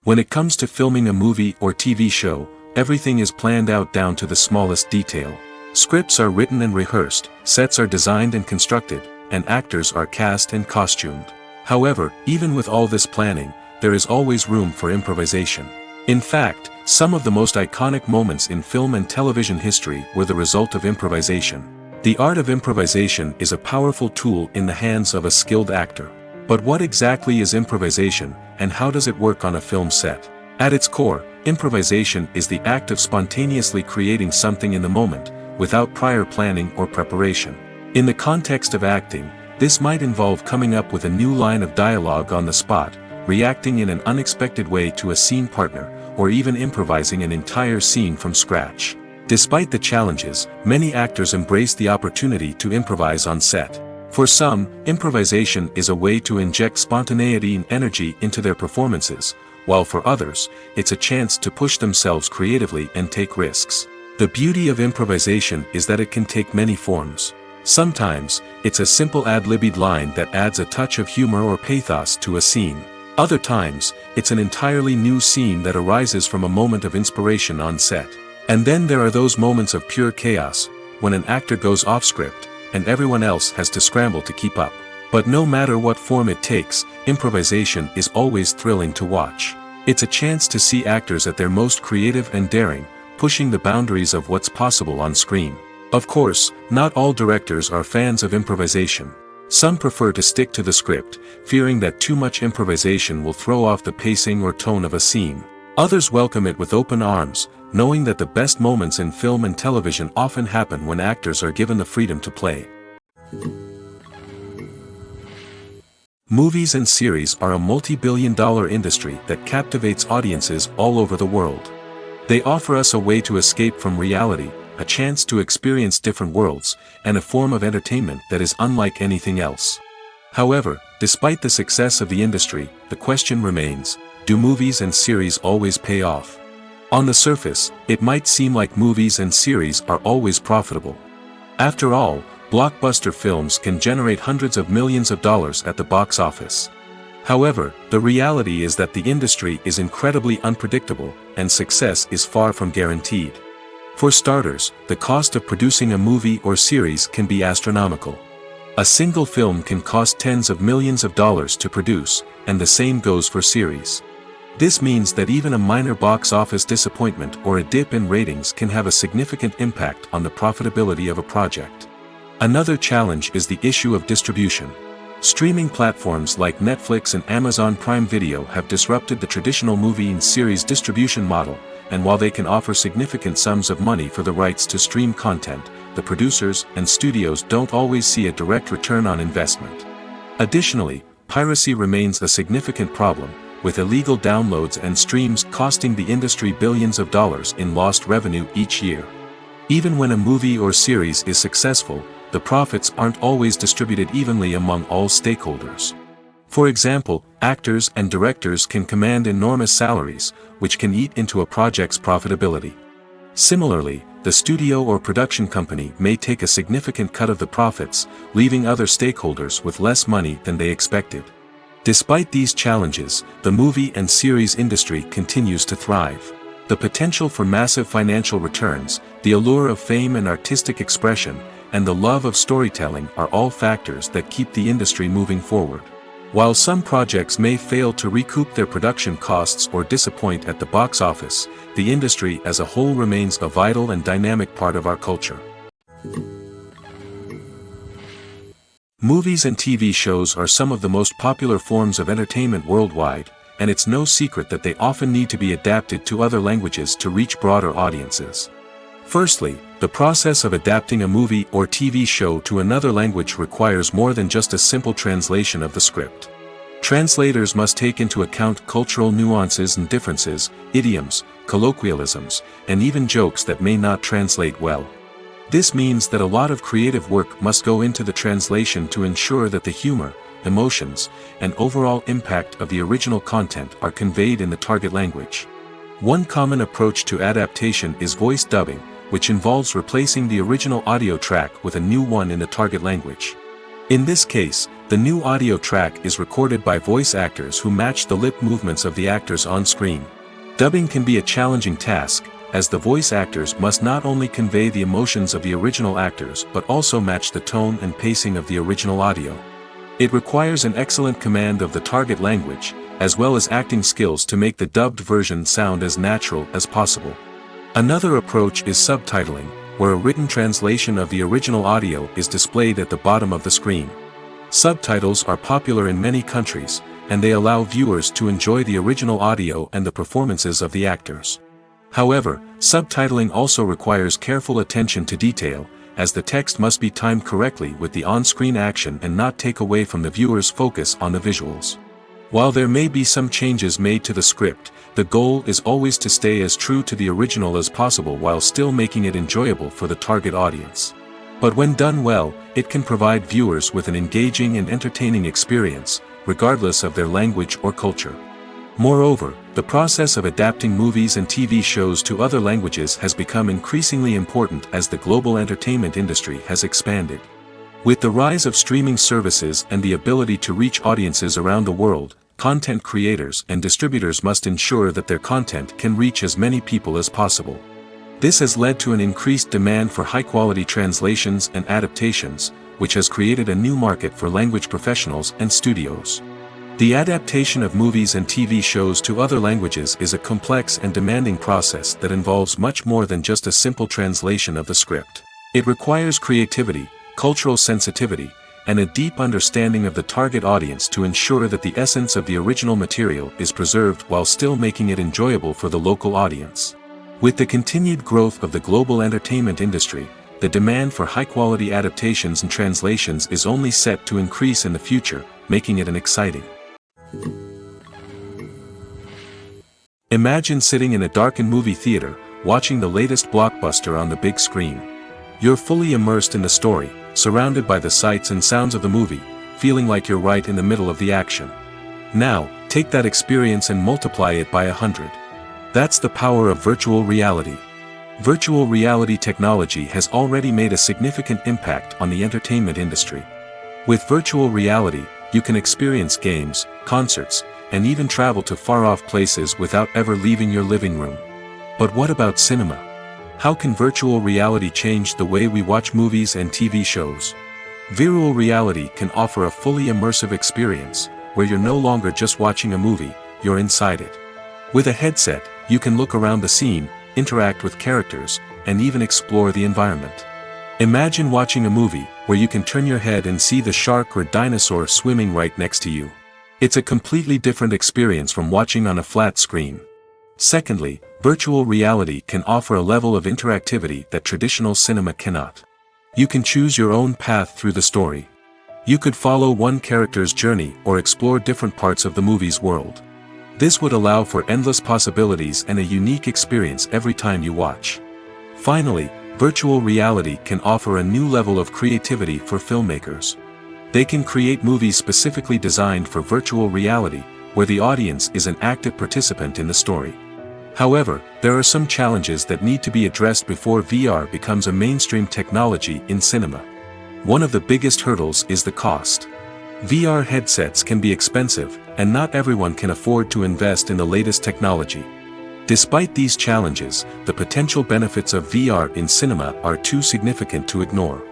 When it comes to filming a movie or TV show, everything is planned out down to the smallest detail. Scripts are written and rehearsed, sets are designed and constructed, and actors are cast and costumed. However, even with all this planning, there is always room for improvisation. In fact, some of the most iconic moments in film and television history were the result of improvisation. The art of improvisation is a powerful tool in the hands of a skilled actor. But what exactly is improvisation, and how does it work on a film set? At its core, improvisation is the act of spontaneously creating something in the moment, without prior planning or preparation. In the context of acting, this might involve coming up with a new line of dialogue on the spot, reacting in an unexpected way to a scene partner, or even improvising an entire scene from scratch. Despite the challenges, many actors embrace the opportunity to improvise on set. For some, improvisation is a way to inject spontaneity and energy into their performances, while for others, it's a chance to push themselves creatively and take risks. The beauty of improvisation is that it can take many forms. Sometimes, it's a simple ad-libbed line that adds a touch of humor or pathos to a scene. Other times, it's an entirely new scene that arises from a moment of inspiration on set. And then there are those moments of pure chaos, when an actor goes off script, and everyone else has to scramble to keep up. But no matter what form it takes, improvisation is always thrilling to watch. It's a chance to see actors at their most creative and daring, pushing the boundaries of what's possible on screen. Of course, not all directors are fans of improvisation. Some prefer to stick to the script, fearing that too much improvisation will throw off the pacing or tone of a scene. Others welcome it with open arms, knowing that the best moments in film and television often happen when actors are given the freedom to play. Movies and series are a multi-billion-dollar industry that captivates audiences all over the world. They offer us a way to escape from reality, a chance to experience different worlds, and a form of entertainment that is unlike anything else. However, despite the success of the industry, the question remains, do movies and series always pay off? On the surface, it might seem like movies and series are always profitable. After all, blockbuster films can generate hundreds of millions of dollars at the box office. However, the reality is that the industry is incredibly unpredictable, and success is far from guaranteed. For starters, the cost of producing a movie or series can be astronomical. A single film can cost tens of millions of dollars to produce, and the same goes for series. This means that even a minor box office disappointment or a dip in ratings can have a significant impact on the profitability of a project. Another challenge is the issue of distribution. Streaming platforms like Netflix and Amazon Prime Video have disrupted the traditional movie and series distribution model, and while they can offer significant sums of money for the rights to stream content, the producers and studios don't always see a direct return on investment. Additionally, piracy remains a significant problem, with illegal downloads and streams costing the industry billions of dollars in lost revenue each year. Even when a movie or series is successful, the profits aren't always distributed evenly among all stakeholders. For example, actors and directors can command enormous salaries, which can eat into a project's profitability. Similarly, the studio or production company may take a significant cut of the profits, leaving other stakeholders with less money than they expected. Despite these challenges, the movie and series industry continues to thrive. The potential for massive financial returns, the allure of fame and artistic expression, and the love of storytelling are all factors that keep the industry moving forward. While some projects may fail to recoup their production costs or disappoint at the box office, the industry as a whole remains a vital and dynamic part of our culture. Movies and TV shows are some of the most popular forms of entertainment worldwide, and it's no secret that they often need to be adapted to other languages to reach broader audiences. Firstly, the process of adapting a movie or TV show to another language requires more than just a simple translation of the script. Translators must take into account cultural nuances and differences, idioms, colloquialisms, and even jokes that may not translate well. This means that a lot of creative work must go into the translation to ensure that the humor, emotions, and overall impact of the original content are conveyed in the target language. One common approach to adaptation is voice dubbing, which involves replacing the original audio track with a new one in the target language. In this case, the new audio track is recorded by voice actors who match the lip movements of the actors on screen. Dubbing can be a challenging task, as the voice actors must not only convey the emotions of the original actors but also match the tone and pacing of the original audio. It requires an excellent command of the target language, as well as acting skills to make the dubbed version sound as natural as possible. Another approach is subtitling, where a written translation of the original audio is displayed at the bottom of the screen. Subtitles are popular in many countries, and they allow viewers to enjoy the original audio and the performances of the actors. However, subtitling also requires careful attention to detail, as the text must be timed correctly with the on-screen action and not take away from the viewer's focus on the visuals. While there may be some changes made to the script, the goal is always to stay as true to the original as possible while still making it enjoyable for the target audience. But when done well, it can provide viewers with an engaging and entertaining experience, regardless of their language or culture. Moreover, the process of adapting movies and TV shows to other languages has become increasingly important as the global entertainment industry has expanded. With the rise of streaming services and the ability to reach audiences around the world, content creators and distributors must ensure that their content can reach as many people as possible. This has led to an increased demand for high-quality translations and adaptations, which has created a new market for language professionals and studios. The adaptation of movies and TV shows to other languages is a complex and demanding process that involves much more than just a simple translation of the script. It requires creativity, cultural sensitivity, and a deep understanding of the target audience to ensure that the essence of the original material is preserved while still making it enjoyable for the local audience. With the continued growth of the global entertainment industry, the demand for high-quality adaptations and translations is only set to increase in the future, making it an exciting. Imagine sitting in a darkened movie theater, watching the latest blockbuster on the big screen. You're fully immersed in the story, surrounded by the sights and sounds of the movie, feeling like you're right in the middle of the action. Now, take that experience and multiply it by 100. That's the power of virtual reality. Virtual reality technology has already made a significant impact on the entertainment industry. With virtual reality, you can experience games, concerts, and even travel to far-off places without ever leaving your living room. But what about cinema? How can virtual reality change the way we watch movies and TV shows? Virtual reality can offer a fully immersive experience, where you're no longer just watching a movie, you're inside it. With a headset, you can look around the scene, interact with characters, and even explore the environment. Imagine watching a movie, where you can turn your head and see the shark or dinosaur swimming right next to you. It's a completely different experience from watching on a flat screen. Secondly, virtual reality can offer a level of interactivity that traditional cinema cannot. You can choose your own path through the story. You could follow one character's journey or explore different parts of the movie's world. This would allow for endless possibilities and a unique experience every time you watch. Finally, virtual reality can offer a new level of creativity for filmmakers. They can create movies specifically designed for virtual reality, where the audience is an active participant in the story. However, there are some challenges that need to be addressed before VR becomes a mainstream technology in cinema. One of the biggest hurdles is the cost. VR headsets can be expensive, and not everyone can afford to invest in the latest technology. Despite these challenges, the potential benefits of VR in cinema are too significant to ignore.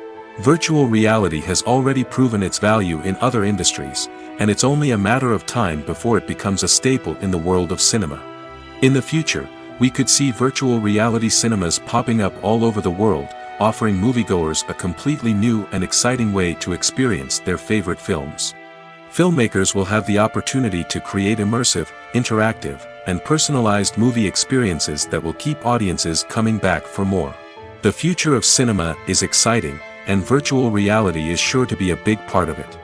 Virtual reality has already proven its value in other industries, and it's only a matter of time before it becomes a staple in the world of cinema. In the future, we could see virtual reality cinemas popping up all over the world, offering moviegoers a completely new and exciting way to experience their favorite films. Filmmakers will have the opportunity to create immersive, interactive, and personalized movie experiences that will keep audiences coming back for more. The future of cinema is exciting, and virtual reality is sure to be a big part of it.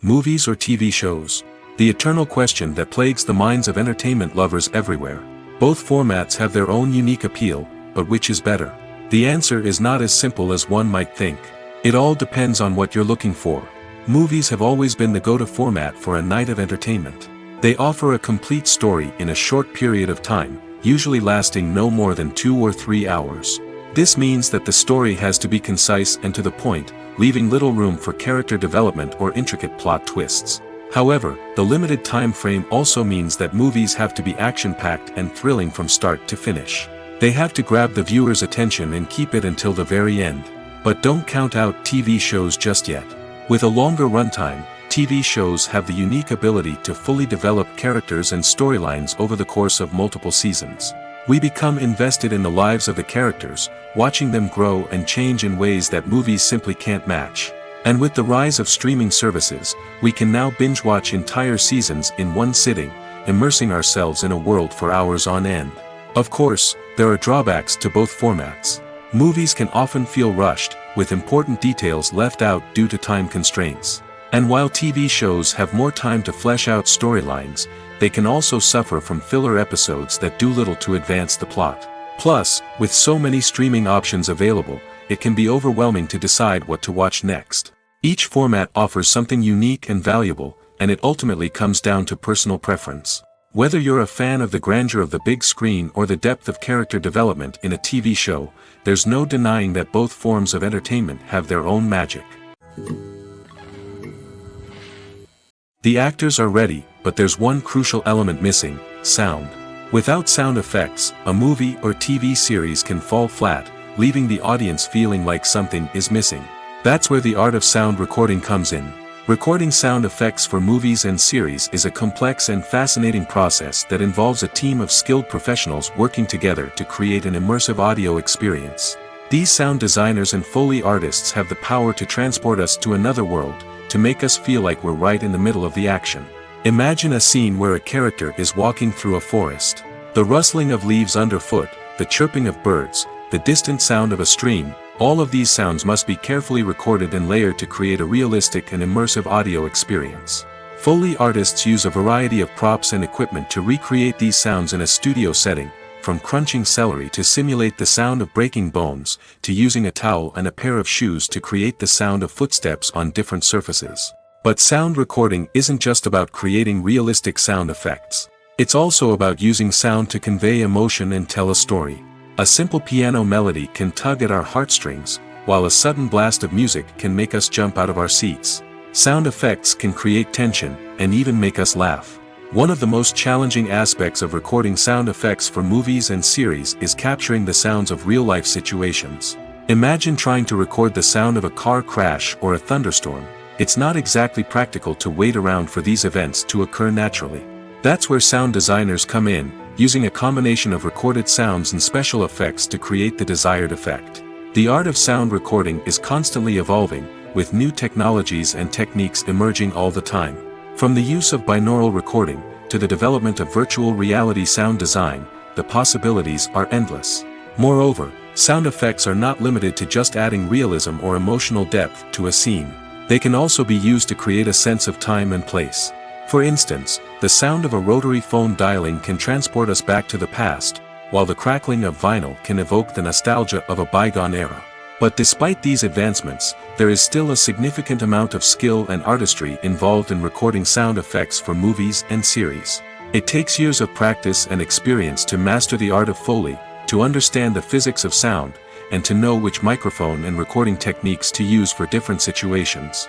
Movies or TV shows? The eternal question that plagues the minds of entertainment lovers everywhere. Both formats have their own unique appeal, but which is better? The answer is not as simple as one might think. It all depends on what you're looking for. Movies have always been the go-to format for a night of entertainment. They offer a complete story in a short period of time, usually lasting no more than 2 or 3 hours. This means that the story has to be concise and to the point, leaving little room for character development or intricate plot twists. However, the limited time frame also means that movies have to be action-packed and thrilling from start to finish. They have to grab the viewer's attention and keep it until the very end. But don't count out TV shows just yet. With a longer runtime, TV shows have the unique ability to fully develop characters and storylines over the course of multiple seasons. We become invested in the lives of the characters, watching them grow and change in ways that movies simply can't match. And with the rise of streaming services, we can now binge-watch entire seasons in one sitting, immersing ourselves in a world for hours on end. Of course, there are drawbacks to both formats. Movies can often feel rushed, with important details left out due to time constraints. And while TV shows have more time to flesh out storylines, they can also suffer from filler episodes that do little to advance the plot. Plus, with so many streaming options available, it can be overwhelming to decide what to watch next. Each format offers something unique and valuable, and it ultimately comes down to personal preference. Whether you're a fan of the grandeur of the big screen or the depth of character development in a TV show, there's no denying that both forms of entertainment have their own magic. The actors are ready, but there's one crucial element missing: sound. Without sound effects, a movie or TV series can fall flat, leaving the audience feeling like something is missing. That's where the art of sound recording comes in. Recording sound effects for movies and series is a complex and fascinating process that involves a team of skilled professionals working together to create an immersive audio experience. These sound designers and Foley artists have the power to transport us to another world, to make us feel like we're right in the middle of the action. Imagine a scene where a character is walking through a forest. The rustling of leaves underfoot, the chirping of birds, the distant sound of a stream, all of these sounds must be carefully recorded and layered to create a realistic and immersive audio experience. Foley artists use a variety of props and equipment to recreate these sounds in a studio setting, from crunching celery to simulate the sound of breaking bones, to using a towel and a pair of shoes to create the sound of footsteps on different surfaces. But sound recording isn't just about creating realistic sound effects. It's also about using sound to convey emotion and tell a story. A simple piano melody can tug at our heartstrings, while a sudden blast of music can make us jump out of our seats. Sound effects can create tension, and even make us laugh. One of the most challenging aspects of recording sound effects for movies and series is capturing the sounds of real-life situations. Imagine trying to record the sound of a car crash or a thunderstorm. It's not exactly practical to wait around for these events to occur naturally. That's where sound designers come in, using a combination of recorded sounds and special effects to create the desired effect. The art of sound recording is constantly evolving, with new technologies and techniques emerging all the time. From the use of binaural recording, to the development of virtual reality sound design, the possibilities are endless. Moreover, sound effects are not limited to just adding realism or emotional depth to a scene. They can also be used to create a sense of time and place. For instance, the sound of a rotary phone dialing can transport us back to the past, while the crackling of vinyl can evoke the nostalgia of a bygone era. But despite these advancements, there is still a significant amount of skill and artistry involved in recording sound effects for movies and series. It takes years of practice and experience to master the art of Foley, to understand the physics of sound, and to know which microphone and recording techniques to use for different situations.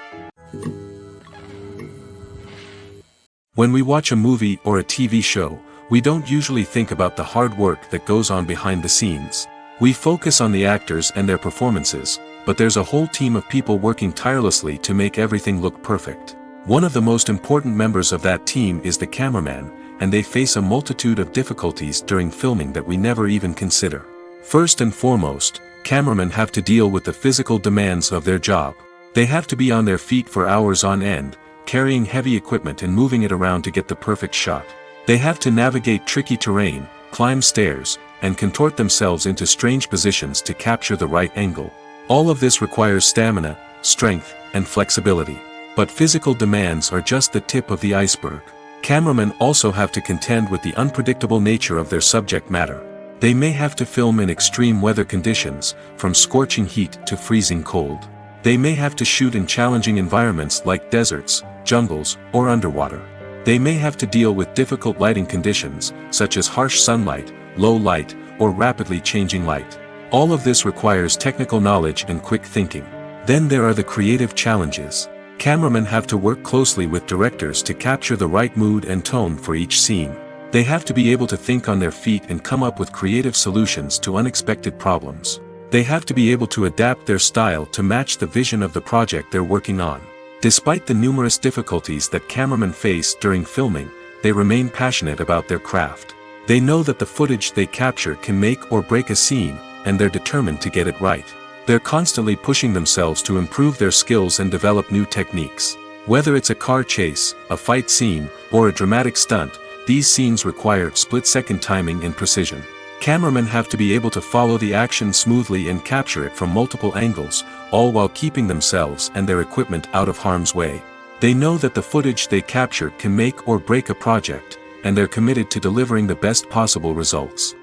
When we watch a movie or a TV show, we don't usually think about the hard work that goes on behind the scenes. We focus on the actors and their performances, but there's a whole team of people working tirelessly to make everything look perfect. One of the most important members of that team is the cameraman, and they face a multitude of difficulties during filming that we never even consider. First and foremost, cameramen have to deal with the physical demands of their job. They have to be on their feet for hours on end, carrying heavy equipment and moving it around to get the perfect shot. They have to navigate tricky terrain, climb stairs, and contort themselves into strange positions to capture the right angle. All of this requires stamina, strength, and flexibility. But physical demands are just the tip of the iceberg. Cameramen also have to contend with the unpredictable nature of their subject matter. They may have to film in extreme weather conditions, from scorching heat to freezing cold. They may have to shoot in challenging environments like deserts, jungles, or underwater. They may have to deal with difficult lighting conditions, such as harsh sunlight, low light, or rapidly changing light. All of this requires technical knowledge and quick thinking. Then there are the creative challenges. Cameramen have to work closely with directors to capture the right mood and tone for each scene. They have to be able to think on their feet and come up with creative solutions to unexpected problems. They have to be able to adapt their style to match the vision of the project they're working on. Despite the numerous difficulties that cameramen face during filming, they remain passionate about their craft. They know that the footage they capture can make or break a scene, and they're determined to get it right. They're constantly pushing themselves to improve their skills and develop new techniques. Whether it's a car chase, a fight scene, or a dramatic stunt, these scenes require split-second timing and precision. Cameramen have to be able to follow the action smoothly and capture it from multiple angles, all while keeping themselves and their equipment out of harm's way. They know that the footage they capture can make or break a project, and they're committed to delivering the best possible results.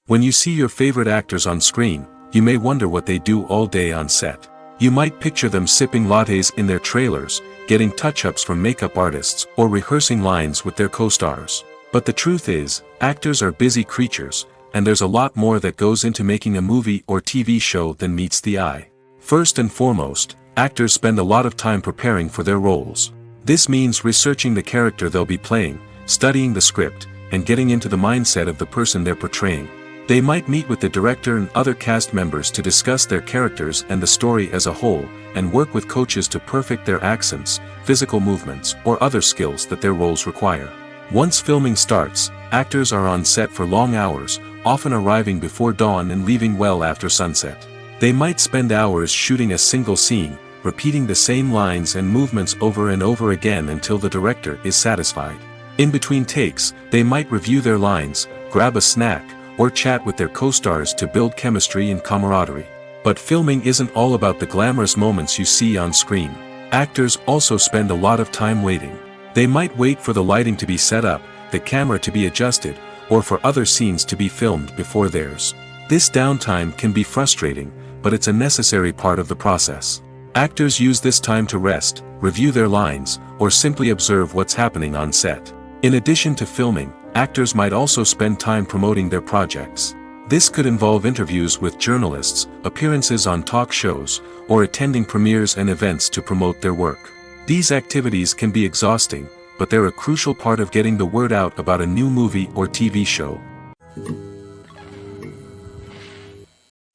When you see your favorite actors on screen, you may wonder what they do all day on set. You might picture them sipping lattes in their trailers, getting touch-ups from makeup artists, or rehearsing lines with their co-stars. But the truth is, actors are busy creatures, and there's a lot more that goes into making a movie or TV show than meets the eye. First and foremost, actors spend a lot of time preparing for their roles. This means researching the character they'll be playing, studying the script, and getting into the mindset of the person they're portraying. They might meet with the director and other cast members to discuss their characters and the story as a whole, and work with coaches to perfect their accents, physical movements, or other skills that their roles require. Once filming starts, actors are on set for long hours, often arriving before dawn and leaving well after sunset. They might spend hours shooting a single scene, repeating the same lines and movements over and over again until the director is satisfied. In between takes, they might review their lines, grab a snack, or chat with their co-stars to build chemistry and camaraderie. But filming isn't all about the glamorous moments you see on screen. Actors also spend a lot of time waiting. They might wait for the lighting to be set up, the camera to be adjusted, or for other scenes to be filmed before theirs. This downtime can be frustrating, but it's a necessary part of the process. Actors use this time to rest, review their lines, or simply observe what's happening on set. In addition to filming, actors might also spend time promoting their projects. This could involve interviews with journalists, appearances on talk shows, or attending premieres and events to promote their work. These activities can be exhausting, but they're a crucial part of getting the word out about a new movie or TV show.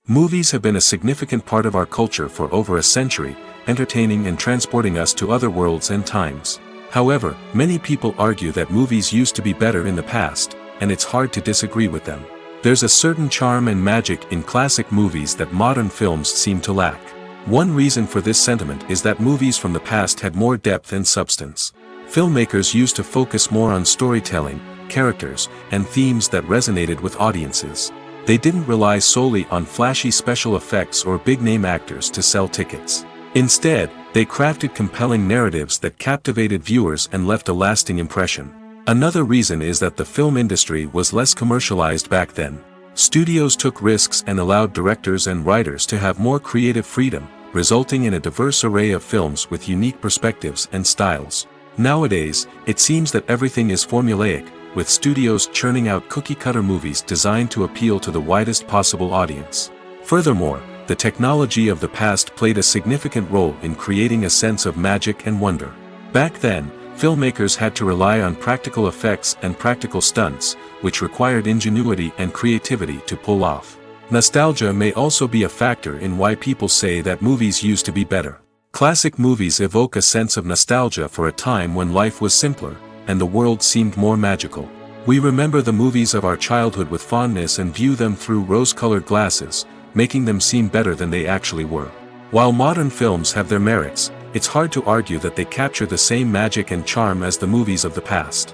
Movies have been a significant part of our culture for over a century, entertaining and transporting us to other worlds and times. However, many people argue that movies used to be better in the past, and it's hard to disagree with them. There's a certain charm and magic in classic movies that modern films seem to lack. One reason for this sentiment is that movies from the past had more depth and substance. Filmmakers used to focus more on storytelling, characters, and themes that resonated with audiences. They didn't rely solely on flashy special effects or big-name actors to sell tickets. Instead, they crafted compelling narratives that captivated viewers and left a lasting impression. Another reason is that the film industry was less commercialized back then. Studios took risks and allowed directors and writers to have more creative freedom, resulting in a diverse array of films with unique perspectives and styles. Nowadays, it seems that everything is formulaic, with studios churning out cookie-cutter movies designed to appeal to the widest possible audience. Furthermore, the technology of the past played a significant role in creating a sense of magic and wonder. Back then, filmmakers had to rely on practical effects and practical stunts, which required ingenuity and creativity to pull off. Nostalgia may also be a factor in why people say that movies used to be better. Classic movies evoke a sense of nostalgia for a time when life was simpler, and the world seemed more magical. We remember the movies of our childhood with fondness and view them through rose-colored glasses, making them seem better than they actually were. While modern films have their merits, it's hard to argue that they capture the same magic and charm as the movies of the past.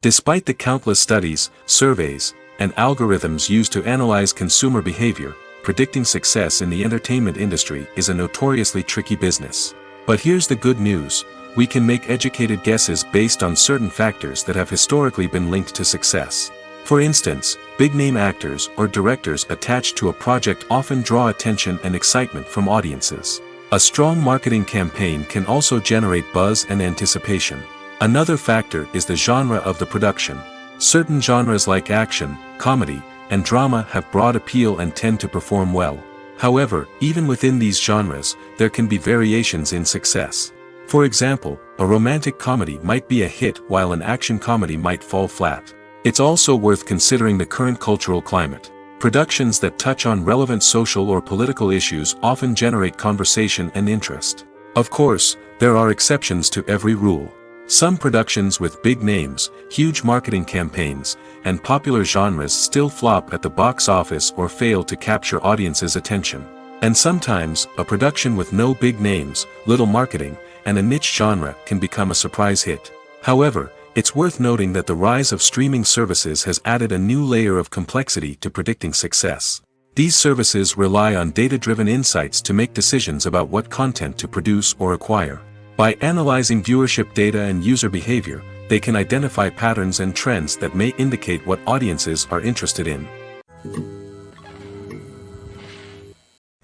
Despite the countless studies, surveys, and algorithms used to analyze consumer behavior, predicting success in the entertainment industry is a notoriously tricky business. But here's the good news: we can make educated guesses based on certain factors that have historically been linked to success. For instance, big-name actors or directors attached to a project often draw attention and excitement from audiences. A strong marketing campaign can also generate buzz and anticipation. Another factor is the genre of the production. Certain genres like action, comedy, and drama have broad appeal and tend to perform well. However, even within these genres, there can be variations in success. For example, a romantic comedy might be a hit while an action comedy might fall flat. It's also worth considering the current cultural climate. Productions that touch on relevant social or political issues often generate conversation and interest. Of course, there are exceptions to every rule. Some productions with big names, huge marketing campaigns, and popular genres still flop at the box office or fail to capture audiences' attention. And sometimes, a production with no big names, little marketing, and a niche genre can become a surprise hit. However, it's worth noting that the rise of streaming services has added a new layer of complexity to predicting success. These services rely on data-driven insights to make decisions about what content to produce or acquire. By analyzing viewership data and user behavior, they can identify patterns and trends that may indicate what audiences are interested in.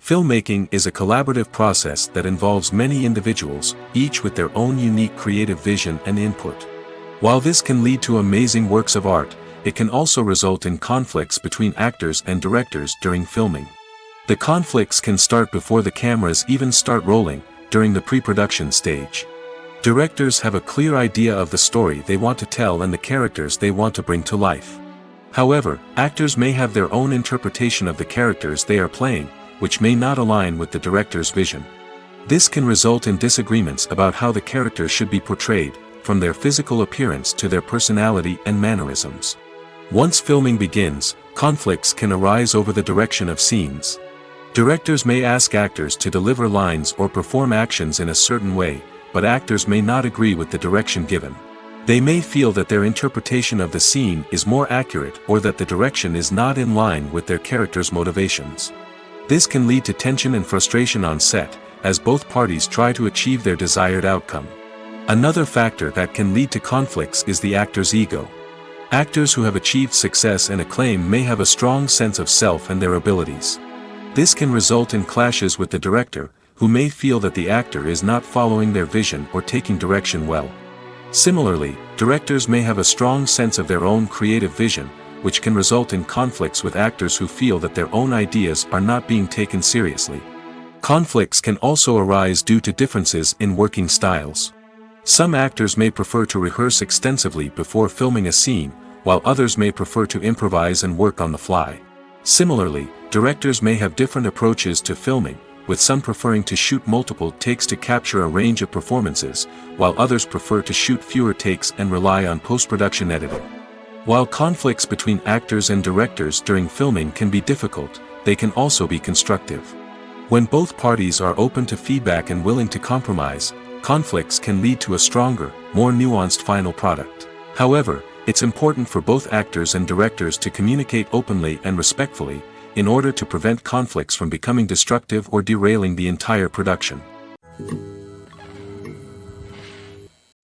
Filmmaking is a collaborative process that involves many individuals, each with their own unique creative vision and input. While this can lead to amazing works of art, it can also result in conflicts between actors and directors during filming. The conflicts can start before the cameras even start rolling, during the pre-production stage. Directors have a clear idea of the story they want to tell and the characters they want to bring to life. However, actors may have their own interpretation of the characters they are playing, which may not align with the director's vision. This can result in disagreements about how the characters should be portrayed, from their physical appearance to their personality and mannerisms. Once filming begins, conflicts can arise over the direction of scenes. Directors may ask actors to deliver lines or perform actions in a certain way, but actors may not agree with the direction given. They may feel that their interpretation of the scene is more accurate or that the direction is not in line with their character's motivations. This can lead to tension and frustration on set, as both parties try to achieve their desired outcome. Another factor that can lead to conflicts is the actor's ego. Actors who have achieved success and acclaim may have a strong sense of self and their abilities. This can result in clashes with the director, who may feel that the actor is not following their vision or taking direction well. Similarly, directors may have a strong sense of their own creative vision, which can result in conflicts with actors who feel that their own ideas are not being taken seriously. Conflicts can also arise due to differences in working styles. Some actors may prefer to rehearse extensively before filming a scene, while others may prefer to improvise and work on the fly. Similarly, directors may have different approaches to filming, with some preferring to shoot multiple takes to capture a range of performances, while others prefer to shoot fewer takes and rely on post-production editing. While conflicts between actors and directors during filming can be difficult, they can also be constructive. When both parties are open to feedback and willing to compromise, conflicts can lead to a stronger, more nuanced final product. However, it's important for both actors and directors to communicate openly and respectfully, in order to prevent conflicts from becoming destructive or derailing the entire production.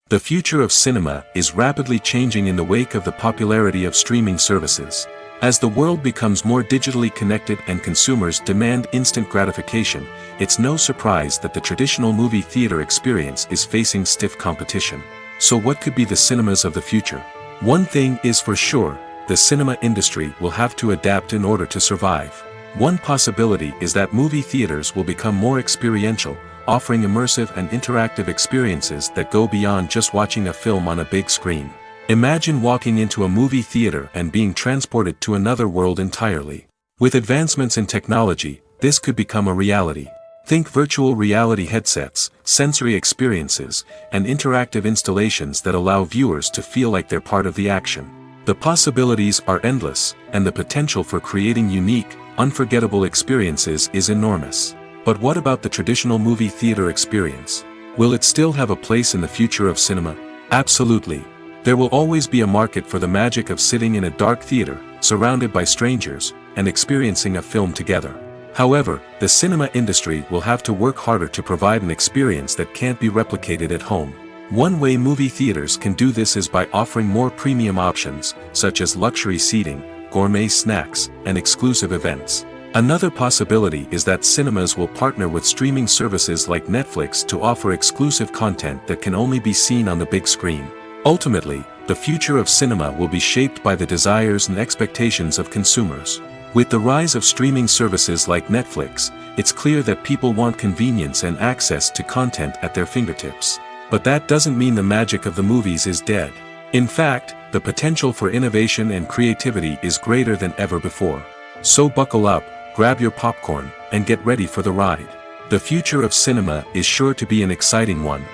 The future of cinema is rapidly changing in the wake of the popularity of streaming services. As the world becomes more digitally connected and consumers demand instant gratification, it's no surprise that the traditional movie theater experience is facing stiff competition. So what could be the cinemas of the future? One thing is for sure, the cinema industry will have to adapt in order to survive. One possibility is that movie theaters will become more experiential, offering immersive and interactive experiences that go beyond just watching a film on a big screen. Imagine walking into a movie theater and being transported to another world entirely. With advancements in technology, this could become a reality. Think virtual reality headsets, sensory experiences, and interactive installations that allow viewers to feel like they're part of the action. The possibilities are endless, and the potential for creating unique, unforgettable experiences is enormous. But what about the traditional movie theater experience? Will it still have a place in the future of cinema? Absolutely. There will always be a market for the magic of sitting in a dark theater, surrounded by strangers, and experiencing a film together. However, the cinema industry will have to work harder to provide an experience that can't be replicated at home. One way movie theaters can do this is by offering more premium options, such as luxury seating, gourmet snacks, and exclusive events. Another possibility is that cinemas will partner with streaming services like Netflix to offer exclusive content that can only be seen on the big screen. Ultimately, the future of cinema will be shaped by the desires and expectations of consumers. With the rise of streaming services like Netflix, it's clear that people want convenience and access to content at their fingertips. But that doesn't mean the magic of the movies is dead. In fact, the potential for innovation and creativity is greater than ever before. So buckle up, grab your popcorn, and get ready for the ride. The future of cinema is sure to be an exciting one.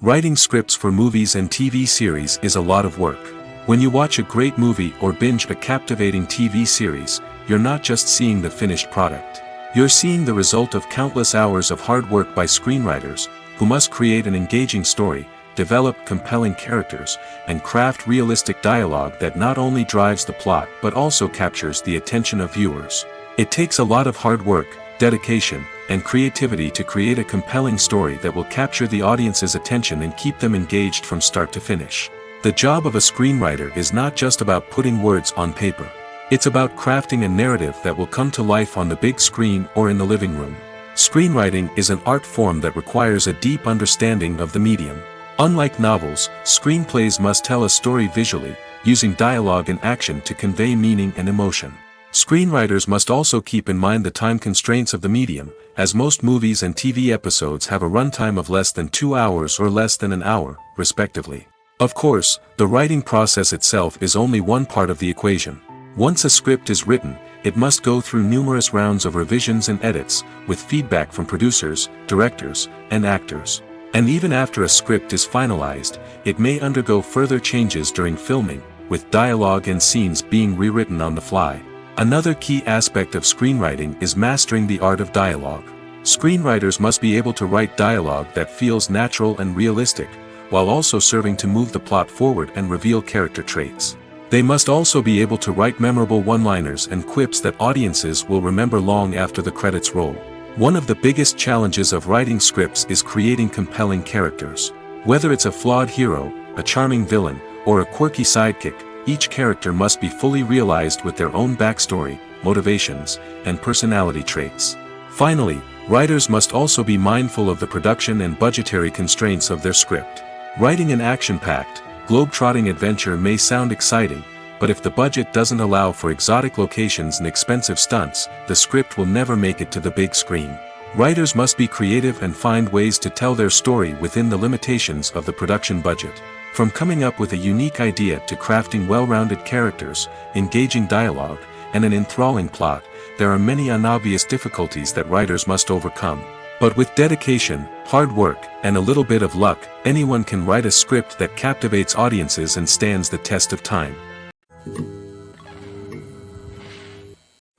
Writing scripts for movies and TV series is a lot of work. When you watch a great movie or binge a captivating TV series, you're not just seeing the finished product. You're seeing the result of countless hours of hard work by screenwriters, who must create an engaging story, develop compelling characters, and craft realistic dialogue that not only drives the plot but also captures the attention of viewers. It takes a lot of hard work, dedication, and creativity to create a compelling story that will capture the audience's attention and keep them engaged from start to finish. The job of a screenwriter is not just about putting words on paper. It's about crafting a narrative that will come to life on the big screen or in the living room. Screenwriting is an art form that requires a deep understanding of the medium. Unlike novels, screenplays must tell a story visually, using dialogue and action to convey meaning and emotion. Screenwriters must also keep in mind the time constraints of the medium, as most movies and TV episodes have a runtime of less than 2 hours or less than an hour, respectively. Of course, the writing process itself is only one part of the equation. Once a script is written, it must go through numerous rounds of revisions and edits, with feedback from producers, directors, and actors. And even after a script is finalized, it may undergo further changes during filming, with dialogue and scenes being rewritten on the fly. Another key aspect of screenwriting is mastering the art of dialogue. Screenwriters must be able to write dialogue that feels natural and realistic, while also serving to move the plot forward and reveal character traits. They must also be able to write memorable one-liners and quips that audiences will remember long after the credits roll. One of the biggest challenges of writing scripts is creating compelling characters. Whether it's a flawed hero, a charming villain, or a quirky sidekick, each character must be fully realized with their own backstory, motivations, and personality traits. Finally, writers must also be mindful of the production and budgetary constraints of their script. Writing an action-packed, globe-trotting adventure may sound exciting, but if the budget doesn't allow for exotic locations and expensive stunts, the script will never make it to the big screen. Writers must be creative and find ways to tell their story within the limitations of the production budget. From coming up with a unique idea to crafting well-rounded characters, engaging dialogue, and an enthralling plot, there are many unobvious difficulties that writers must overcome. But with dedication, hard work, and a little bit of luck, anyone can write a script that captivates audiences and stands the test of time.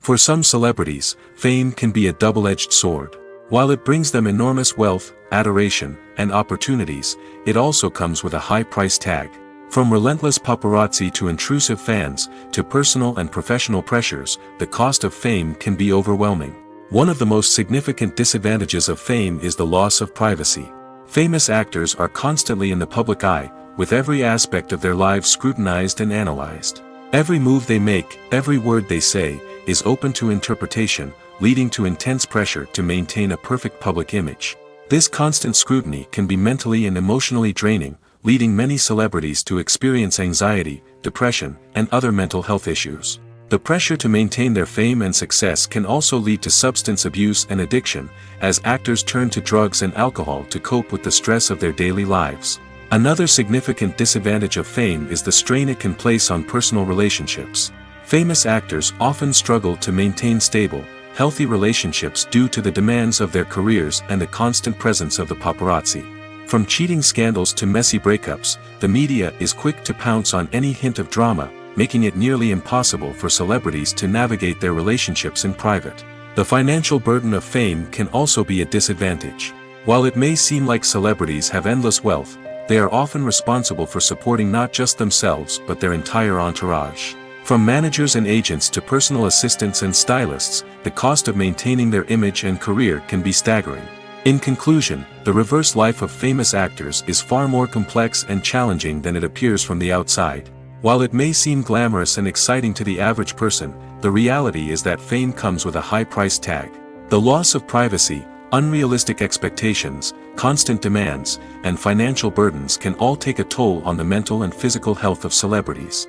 For some celebrities, fame can be a double-edged sword. While it brings them enormous wealth, adoration, and opportunities, it also comes with a high price tag. From relentless paparazzi to intrusive fans, to personal and professional pressures, the cost of fame can be overwhelming. One of the most significant disadvantages of fame is the loss of privacy. Famous actors are constantly in the public eye, with every aspect of their lives scrutinized and analyzed. Every move they make, every word they say, is open to interpretation, leading to intense pressure to maintain a perfect public image. This constant scrutiny can be mentally and emotionally draining, leading many celebrities to experience anxiety, depression, and other mental health issues. The pressure to maintain their fame and success can also lead to substance abuse and addiction, as actors turn to drugs and alcohol to cope with the stress of their daily lives. Another significant disadvantage of fame is the strain it can place on personal relationships. Famous actors often struggle to maintain stable, healthy relationships due to the demands of their careers and the constant presence of the paparazzi. From cheating scandals to messy breakups, the media is quick to pounce on any hint of drama, making it nearly impossible for celebrities to navigate their relationships in private. The financial burden of fame can also be a disadvantage. While it may seem like celebrities have endless wealth, they are often responsible for supporting not just themselves but their entire entourage. From managers and agents to personal assistants and stylists, the cost of maintaining their image and career can be staggering. In conclusion, the reverse life of famous actors is far more complex and challenging than it appears from the outside. While it may seem glamorous and exciting to the average person, the reality is that fame comes with a high price tag. The loss of privacy, unrealistic expectations, constant demands, and financial burdens can all take a toll on the mental and physical health of celebrities.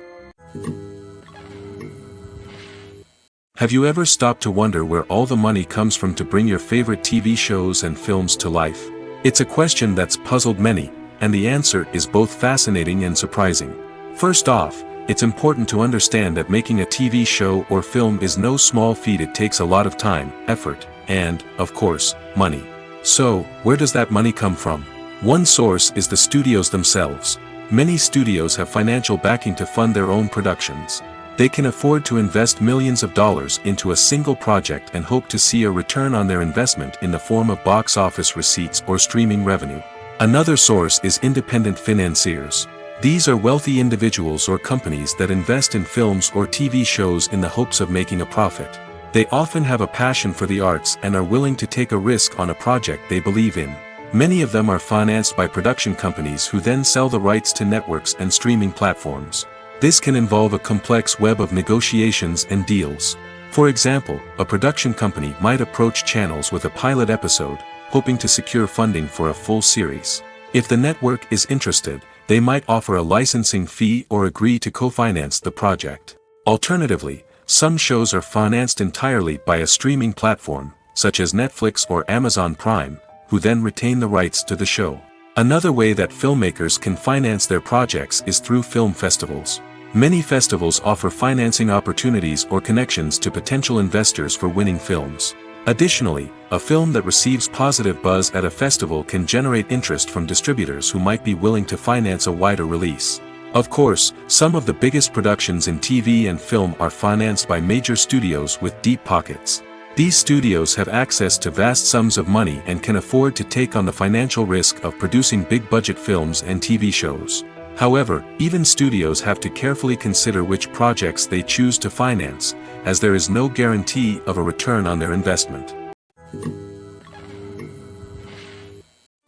Have you ever stopped to wonder where all the money comes from to bring your favorite TV shows and films to life? It's a question that's puzzled many, and the answer is both fascinating and surprising. First off, it's important to understand that making a TV show or film is no small feat. It takes a lot of time, effort, and, of course, money. So, where does that money come from? One source is the studios themselves. Many studios have financial backing to fund their own productions. They can afford to invest millions of dollars into a single project and hope to see a return on their investment in the form of box office receipts or streaming revenue. Another source is independent financiers. These are wealthy individuals or companies that invest in films or TV shows in the hopes of making a profit. They often have a passion for the arts and are willing to take a risk on a project they believe in. Many of them are financed by production companies who then sell the rights to networks and streaming platforms. This can involve a complex web of negotiations and deals. For example, a production company might approach channels with a pilot episode, hoping to secure funding for a full series. If the network is interested, they might offer a licensing fee or agree to co-finance the project. Alternatively, some shows are financed entirely by a streaming platform, such as Netflix or Amazon Prime, who then retain the rights to the show. Another way that filmmakers can finance their projects is through film festivals. Many festivals offer financing opportunities or connections to potential investors for winning films. Additionally, a film that receives positive buzz at a festival can generate interest from distributors who might be willing to finance a wider release. Of course, some of the biggest productions in TV and film are financed by major studios with deep pockets. These studios have access to vast sums of money and can afford to take on the financial risk of producing big-budget films and TV shows. However, even studios have to carefully consider which projects they choose to finance, as there is no guarantee of a return on their investment.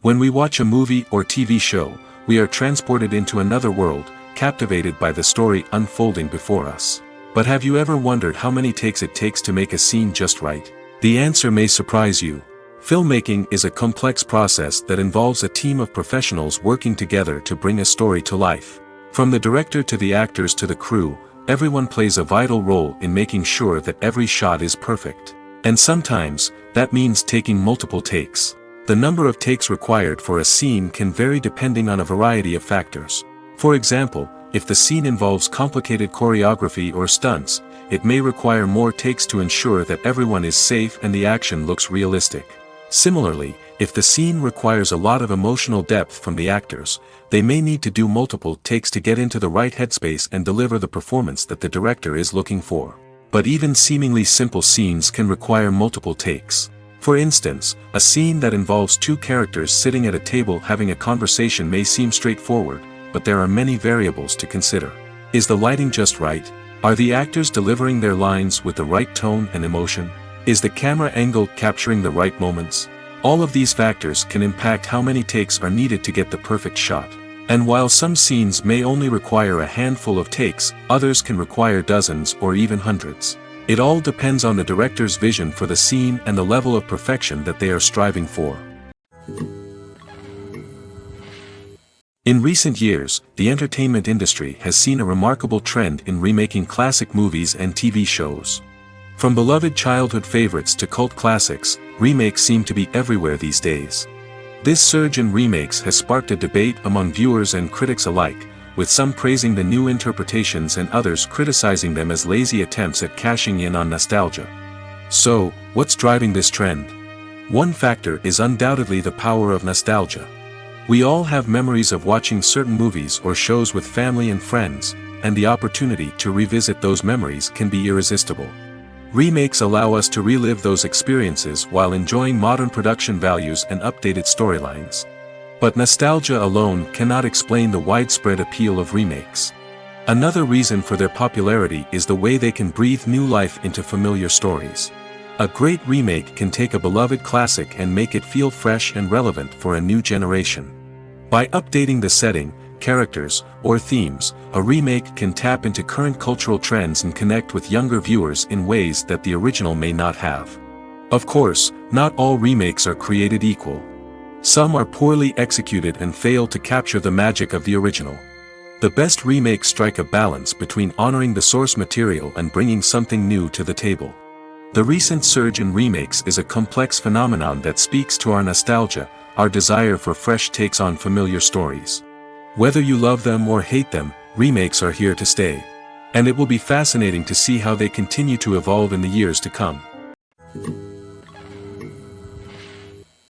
When we watch a movie or TV show, we are transported into another world, captivated by the story unfolding before us. But have you ever wondered how many takes it takes to make a scene just right? The answer may surprise you. Filmmaking is a complex process that involves a team of professionals working together to bring a story to life. From the director to the actors to the crew, everyone plays a vital role in making sure that every shot is perfect. And sometimes, that means taking multiple takes. The number of takes required for a scene can vary depending on a variety of factors. For example, if the scene involves complicated choreography or stunts, it may require more takes to ensure that everyone is safe and the action looks realistic. Similarly, if the scene requires a lot of emotional depth from the actors, they may need to do multiple takes to get into the right headspace and deliver the performance that the director is looking for. But even seemingly simple scenes can require multiple takes. For instance, a scene that involves two characters sitting at a table having a conversation may seem straightforward, but there are many variables to consider. Is the lighting just right? Are the actors delivering their lines with the right tone and emotion? Is the camera angle capturing the right moments? All of these factors can impact how many takes are needed to get the perfect shot. And while some scenes may only require a handful of takes, others can require dozens or even hundreds. It all depends on the director's vision for the scene and the level of perfection that they are striving for. In recent years, the entertainment industry has seen a remarkable trend in remaking classic movies and TV shows. From beloved childhood favorites to cult classics, remakes seem to be everywhere these days. This surge in remakes has sparked a debate among viewers and critics alike, with some praising the new interpretations and others criticizing them as lazy attempts at cashing in on nostalgia. So, what's driving this trend? One factor is undoubtedly the power of nostalgia. We all have memories of watching certain movies or shows with family and friends, and the opportunity to revisit those memories can be irresistible. Remakes allow us to relive those experiences while enjoying modern production values and updated storylines. But nostalgia alone cannot explain the widespread appeal of remakes. Another reason for their popularity is the way they can breathe new life into familiar stories. A great remake can take a beloved classic and make it feel fresh and relevant for a new generation. By updating the setting, characters, or themes, a remake can tap into current cultural trends and connect with younger viewers in ways that the original may not have. Of course, not all remakes are created equal. Some are poorly executed and fail to capture the magic of the original. The best remakes strike a balance between honoring the source material and bringing something new to the table. The recent surge in remakes is a complex phenomenon that speaks to our nostalgia, our desire for fresh takes on familiar stories. Whether you love them or hate them, remakes are here to stay. And it will be fascinating to see how they continue to evolve in the years to come.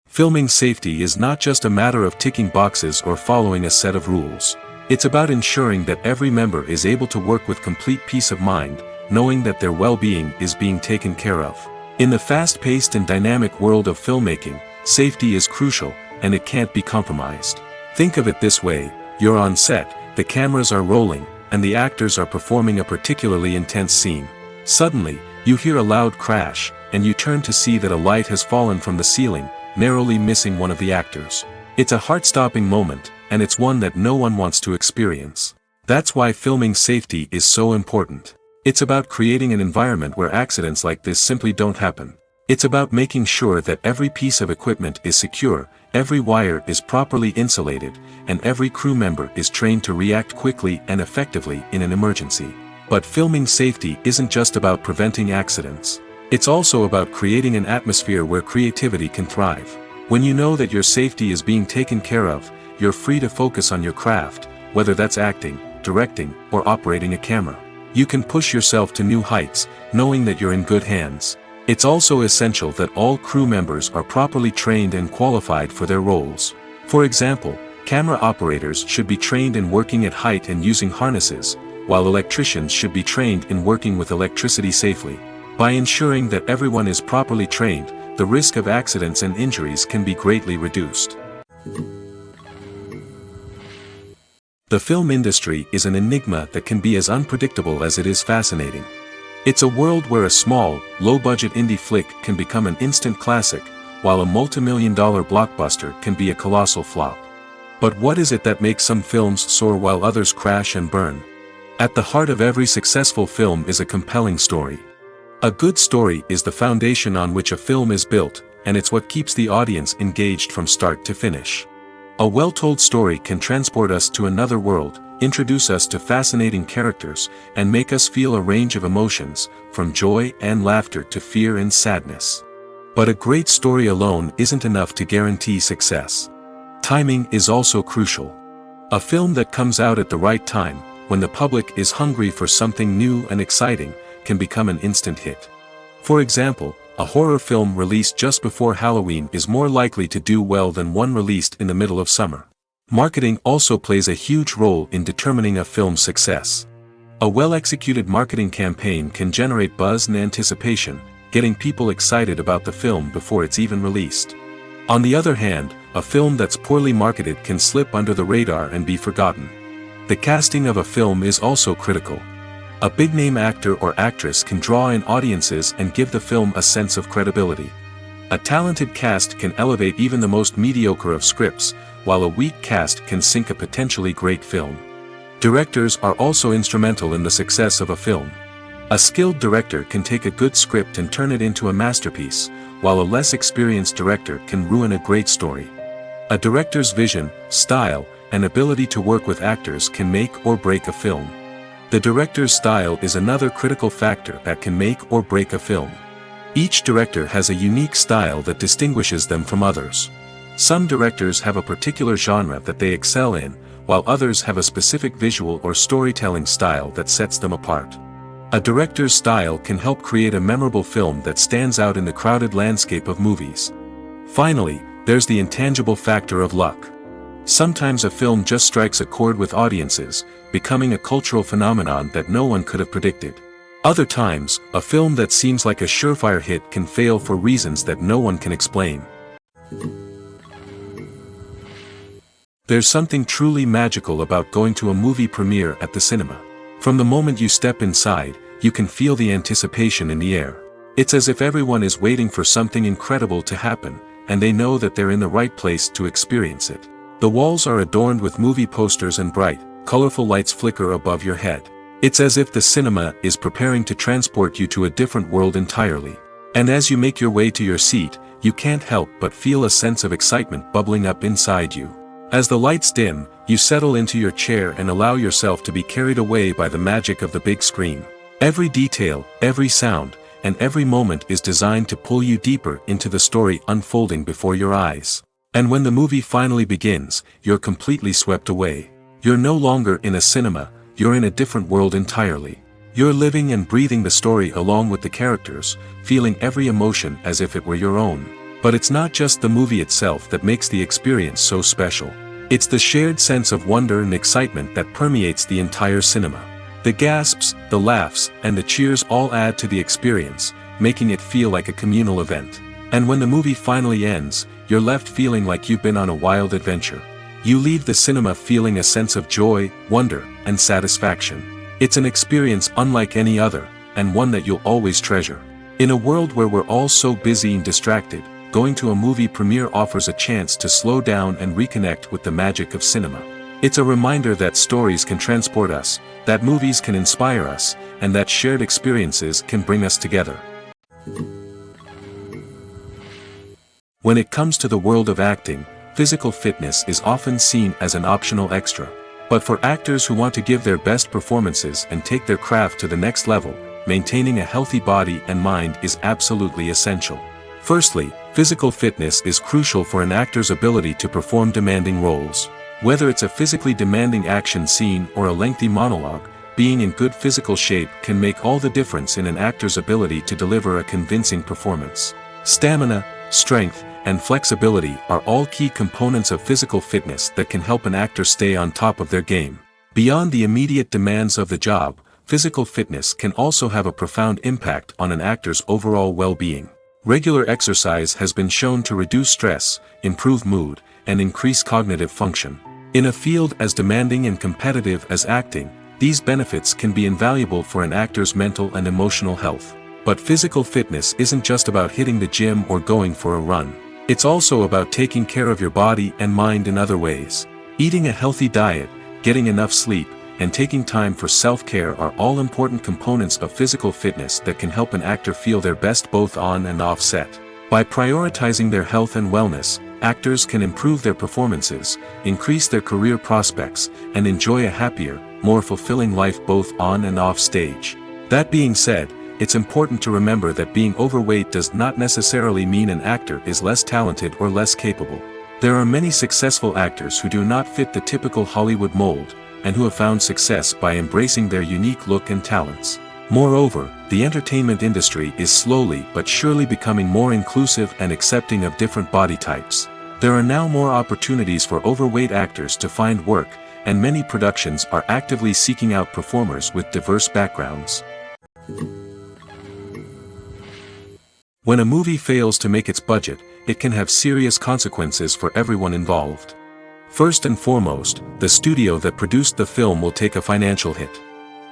Filming safety is not just a matter of ticking boxes or following a set of rules. It's about ensuring that every member is able to work with complete peace of mind, knowing that their well-being is being taken care of. In the fast-paced and dynamic world of filmmaking, safety is crucial, and it can't be compromised. Think of it this way. You're on set, the cameras are rolling, and the actors are performing a particularly intense scene. Suddenly, you hear a loud crash, and you turn to see that a light has fallen from the ceiling, narrowly missing one of the actors. It's a heart-stopping moment, and it's one that no one wants to experience. That's why filming safety is so important. It's about creating an environment where accidents like this simply don't happen. It's about making sure that every piece of equipment is secure, every wire is properly insulated, and every crew member is trained to react quickly and effectively in an emergency. But filming safety isn't just about preventing accidents. It's also about creating an atmosphere where creativity can thrive. When you know that your safety is being taken care of, you're free to focus on your craft, whether that's acting, directing, or operating a camera. You can push yourself to new heights, knowing that you're in good hands. It's also essential that all crew members are properly trained and qualified for their roles. For example, camera operators should be trained in working at height and using harnesses, while electricians should be trained in working with electricity safely. By ensuring that everyone is properly trained, the risk of accidents and injuries can be greatly reduced. The film industry is an enigma that can be as unpredictable as it is fascinating. It's a world where a small, low-budget indie flick can become an instant classic, while a multi-million-dollar blockbuster can be a colossal flop. But what is it that makes some films soar while others crash and burn? At the heart of every successful film is a compelling story. A good story is the foundation on which a film is built, and it's what keeps the audience engaged from start to finish. A well-told story can transport us to another world, introduce us to fascinating characters, and make us feel a range of emotions, from joy and laughter to fear and sadness. But a great story alone isn't enough to guarantee success. Timing is also crucial. A film that comes out at the right time, when the public is hungry for something new and exciting, can become an instant hit. For example, a horror film released just before Halloween is more likely to do well than one released in the middle of summer. Marketing also plays a huge role in determining a film's success. A well-executed marketing campaign can generate buzz and anticipation, getting people excited about the film before it's even released. On the other hand, a film that's poorly marketed can slip under the radar and be forgotten. The casting of a film is also critical. A big-name actor or actress can draw in audiences and give the film a sense of credibility. A talented cast can elevate even the most mediocre of scripts, while a weak cast can sink a potentially great film. Directors are also instrumental in the success of a film. A skilled director can take a good script and turn it into a masterpiece, while a less experienced director can ruin a great story. A director's vision, style, and ability to work with actors can make or break a film. The director's style is another critical factor that can make or break a film. Each director has a unique style that distinguishes them from others. Some directors have a particular genre that they excel in, while others have a specific visual or storytelling style that sets them apart. A director's style can help create a memorable film that stands out in the crowded landscape of movies. Finally, there's the intangible factor of luck. Sometimes a film just strikes a chord with audiences, becoming a cultural phenomenon that no one could have predicted. Other times, a film that seems like a surefire hit can fail for reasons that no one can explain. There's something truly magical about going to a movie premiere at the cinema. From the moment you step inside, you can feel the anticipation in the air. It's as if everyone is waiting for something incredible to happen, and they know that they're in the right place to experience it. The walls are adorned with movie posters and bright, colorful lights flicker above your head. It's as if the cinema is preparing to transport you to a different world entirely. And as you make your way to your seat, you can't help but feel a sense of excitement bubbling up inside you. As the lights dim, you settle into your chair and allow yourself to be carried away by the magic of the big screen. Every detail, every sound, and every moment is designed to pull you deeper into the story unfolding before your eyes. And when the movie finally begins, you're completely swept away. You're no longer in a cinema, you're in a different world entirely. You're living and breathing the story along with the characters, feeling every emotion as if it were your own. But it's not just the movie itself that makes the experience so special. It's the shared sense of wonder and excitement that permeates the entire cinema. The gasps, the laughs, and the cheers all add to the experience, making it feel like a communal event. And when the movie finally ends, you're left feeling like you've been on a wild adventure. You leave the cinema feeling a sense of joy, wonder, and satisfaction. It's an experience unlike any other, and one that you'll always treasure. In a world where we're all so busy and distracted, going to a movie premiere offers a chance to slow down and reconnect with the magic of cinema. It's a reminder that stories can transport us, that movies can inspire us, and that shared experiences can bring us together. When it comes to the world of acting, physical fitness is often seen as an optional extra. But for actors who want to give their best performances and take their craft to the next level, maintaining a healthy body and mind is absolutely essential. Firstly, physical fitness is crucial for an actor's ability to perform demanding roles. Whether it's a physically demanding action scene or a lengthy monologue, being in good physical shape can make all the difference in an actor's ability to deliver a convincing performance. Stamina, strength, and flexibility are all key components of physical fitness that can help an actor stay on top of their game. Beyond the immediate demands of the job, physical fitness can also have a profound impact on an actor's overall well-being. Regular exercise has been shown to reduce stress, improve mood, and increase cognitive function. In a field as demanding and competitive as acting, these benefits can be invaluable for an actor's mental and emotional health. But physical fitness isn't just about hitting the gym or going for a run. It's also about taking care of your body and mind in other ways. Eating a healthy diet, getting enough sleep, and taking time for self-care are all important components of physical fitness that can help an actor feel their best both on and off set. By prioritizing their health and wellness, actors can improve their performances, increase their career prospects, and enjoy a happier, more fulfilling life both on and off stage. That being said, it's important to remember that being overweight does not necessarily mean an actor is less talented or less capable. There are many successful actors who do not fit the typical Hollywood mold, and who have found success by embracing their unique look and talents. Moreover, the entertainment industry is slowly but surely becoming more inclusive and accepting of different body types. There are now more opportunities for overweight actors to find work, and many productions are actively seeking out performers with diverse backgrounds. When a movie fails to make its budget, it can have serious consequences for everyone involved. First and foremost, the studio that produced the film will take a financial hit.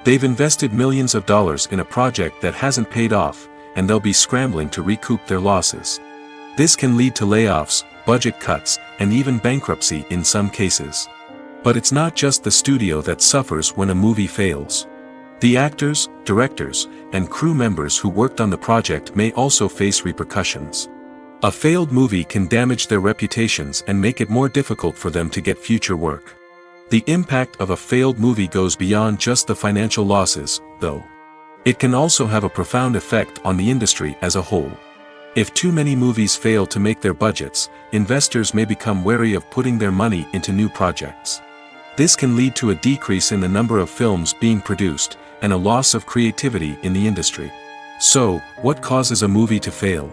They've invested millions of dollars in a project that hasn't paid off, and they'll be scrambling to recoup their losses. This can lead to layoffs, budget cuts, and even bankruptcy in some cases. But it's not just the studio that suffers when a movie fails. The actors, directors, and crew members who worked on the project may also face repercussions. A failed movie can damage their reputations and make it more difficult for them to get future work. The impact of a failed movie goes beyond just the financial losses, though. It can also have a profound effect on the industry as a whole. If too many movies fail to make their budgets, investors may become wary of putting their money into new projects. This can lead to a decrease in the number of films being produced, and a loss of creativity in the industry. So, what causes a movie to fail?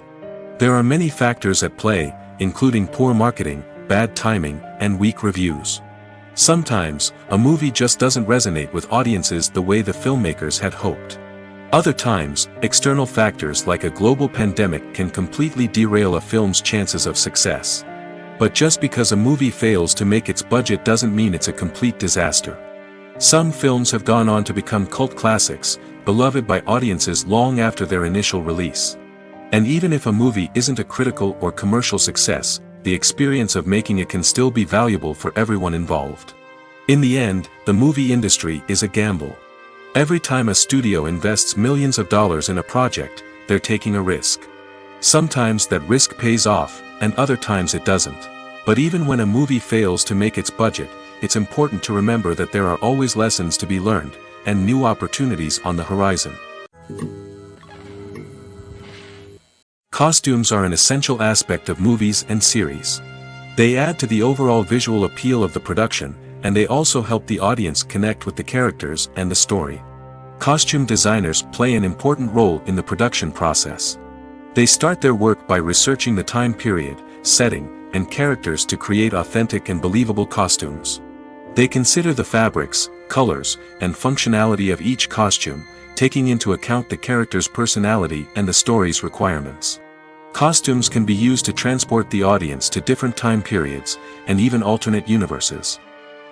There are many factors at play, including poor marketing, bad timing, and weak reviews. Sometimes, a movie just doesn't resonate with audiences the way the filmmakers had hoped. Other times, external factors like a global pandemic can completely derail a film's chances of success. But just because a movie fails to make its budget doesn't mean it's a complete disaster. Some films have gone on to become cult classics, beloved by audiences long after their initial release. And even if a movie isn't a critical or commercial success, the experience of making it can still be valuable for everyone involved. In the end, the movie industry is a gamble. Every time a studio invests millions of dollars in a project, they're taking a risk. Sometimes that risk pays off, and other times it doesn't. But even when a movie fails to make its budget, it's important to remember that there are always lessons to be learned, and new opportunities on the horizon. Costumes are an essential aspect of movies and series. They add to the overall visual appeal of the production, and they also help the audience connect with the characters and the story. Costume designers play an important role in the production process. They start their work by researching the time period, setting, and characters to create authentic and believable costumes. They consider the fabrics, colors, and functionality of each costume, taking into account the character's personality and the story's requirements. Costumes can be used to transport the audience to different time periods, and even alternate universes.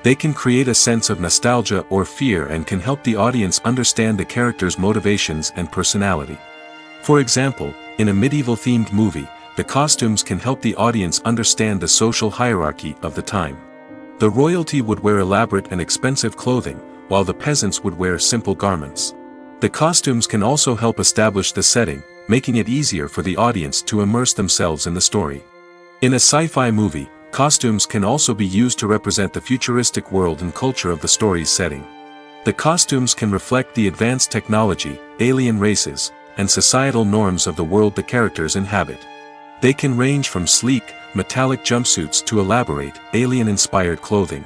They can create a sense of nostalgia or fear and can help the audience understand the character's motivations and personality. For example, in a medieval-themed movie, the costumes can help the audience understand the social hierarchy of the time. The royalty would wear elaborate and expensive clothing, while the peasants would wear simple garments. The costumes can also help establish the setting, making it easier for the audience to immerse themselves in the story. In a sci-fi movie, costumes can also be used to represent the futuristic world and culture of the story's setting. The costumes can reflect the advanced technology, alien races, and societal norms of the world the characters inhabit. They can range from sleek, metallic jumpsuits to elaborate, alien-inspired clothing.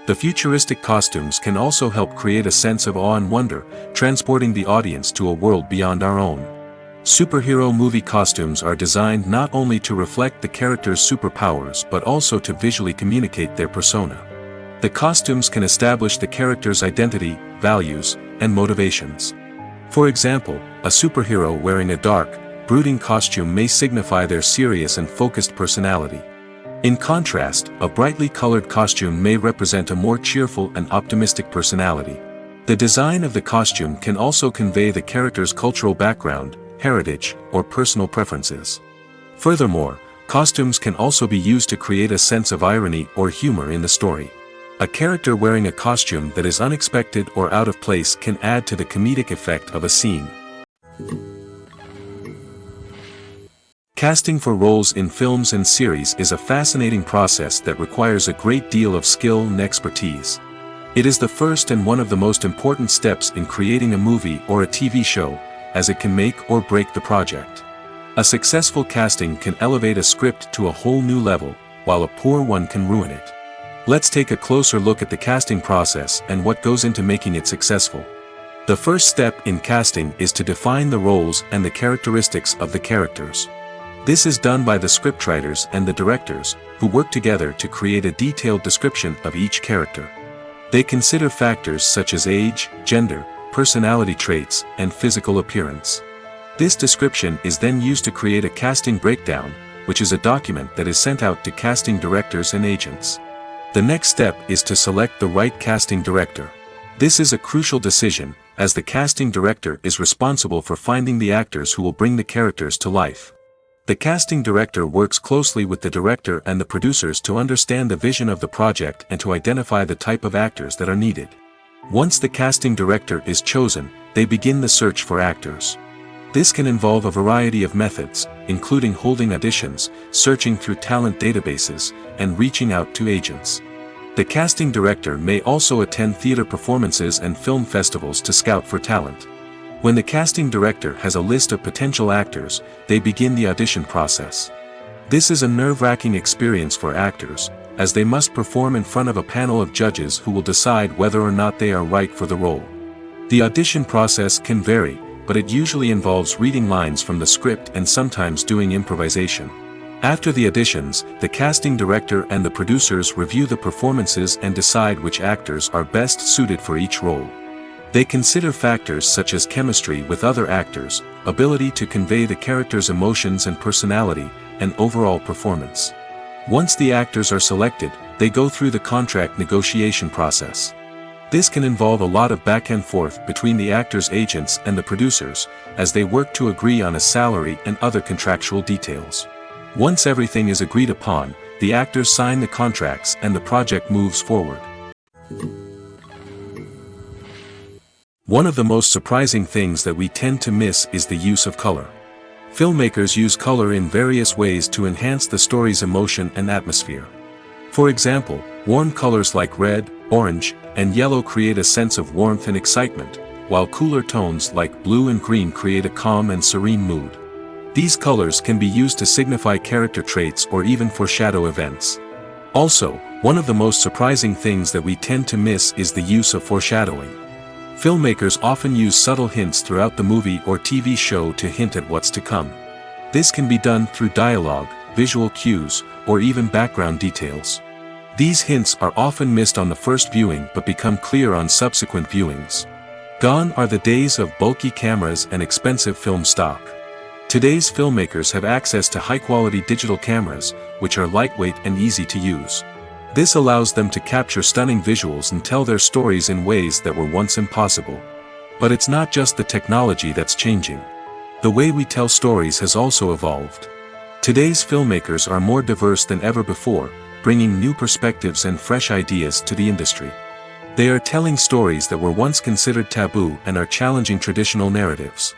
The futuristic costumes can also help create a sense of awe and wonder, transporting the audience to a world beyond our own. Superhero movie costumes are designed not only to reflect the character's superpowers but also to visually communicate their persona. The costumes can establish the character's identity, values, and motivations. For example, a superhero wearing a dark, brooding costume may signify their serious and focused personality. In contrast, a brightly colored costume may represent a more cheerful and optimistic personality. The design of the costume can also convey the character's cultural background, heritage, or personal preferences. Furthermore, costumes can also be used to create a sense of irony or humor in the story. A character wearing a costume that is unexpected or out of place can add to the comedic effect of a scene. Casting for roles in films and series is a fascinating process that requires a great deal of skill and expertise. It is the first and one of the most important steps in creating a movie or a TV show, as it can make or break the project. A successful casting can elevate a script to a whole new level, while a poor one can ruin it. Let's take a closer look at the casting process and what goes into making it successful. The first step in casting is to define the roles and the characteristics of the characters. This is done by the scriptwriters and the directors, who work together to create a detailed description of each character. They consider factors such as age, gender, personality traits, and physical appearance. This description is then used to create a casting breakdown, which is a document that is sent out to casting directors and agents. The next step is to select the right casting director. This is a crucial decision, as the casting director is responsible for finding the actors who will bring the characters to life. The casting director works closely with the director and the producers to understand the vision of the project and to identify the type of actors that are needed. Once the casting director is chosen, they begin the search for actors. This can involve a variety of methods, including holding auditions, searching through talent databases, and reaching out to agents. The casting director may also attend theater performances and film festivals to scout for talent. When the casting director has a list of potential actors, they begin the audition process. This is a nerve-wracking experience for actors, as they must perform in front of a panel of judges who will decide whether or not they are right for the role. The audition process can vary, but it usually involves reading lines from the script and sometimes doing improvisation. After the auditions, the casting director and the producers review the performances and decide which actors are best suited for each role. They consider factors such as chemistry with other actors, ability to convey the character's emotions and personality, and overall performance. Once the actors are selected, they go through the contract negotiation process. This can involve a lot of back and forth between the actors' agents and the producers, as they work to agree on a salary and other contractual details. Once everything is agreed upon, the actors sign the contracts and the project moves forward. One of the most surprising things that we tend to miss is the use of color. Filmmakers use color in various ways to enhance the story's emotion and atmosphere. For example, warm colors like red, orange, and yellow create a sense of warmth and excitement, while cooler tones like blue and green create a calm and serene mood. These colors can be used to signify character traits or even foreshadow events. Also, one of the most surprising things that we tend to miss is the use of foreshadowing. Filmmakers often use subtle hints throughout the movie or TV show to hint at what's to come. This can be done through dialogue, visual cues, or even background details. These hints are often missed on the first viewing but become clear on subsequent viewings. Gone are the days of bulky cameras and expensive film stock. Today's filmmakers have access to high-quality digital cameras, which are lightweight and easy to use. This allows them to capture stunning visuals and tell their stories in ways that were once impossible. But it's not just the technology that's changing. The way we tell stories has also evolved. Today's filmmakers are more diverse than ever before, bringing new perspectives and fresh ideas to the industry. They are telling stories that were once considered taboo and are challenging traditional narratives.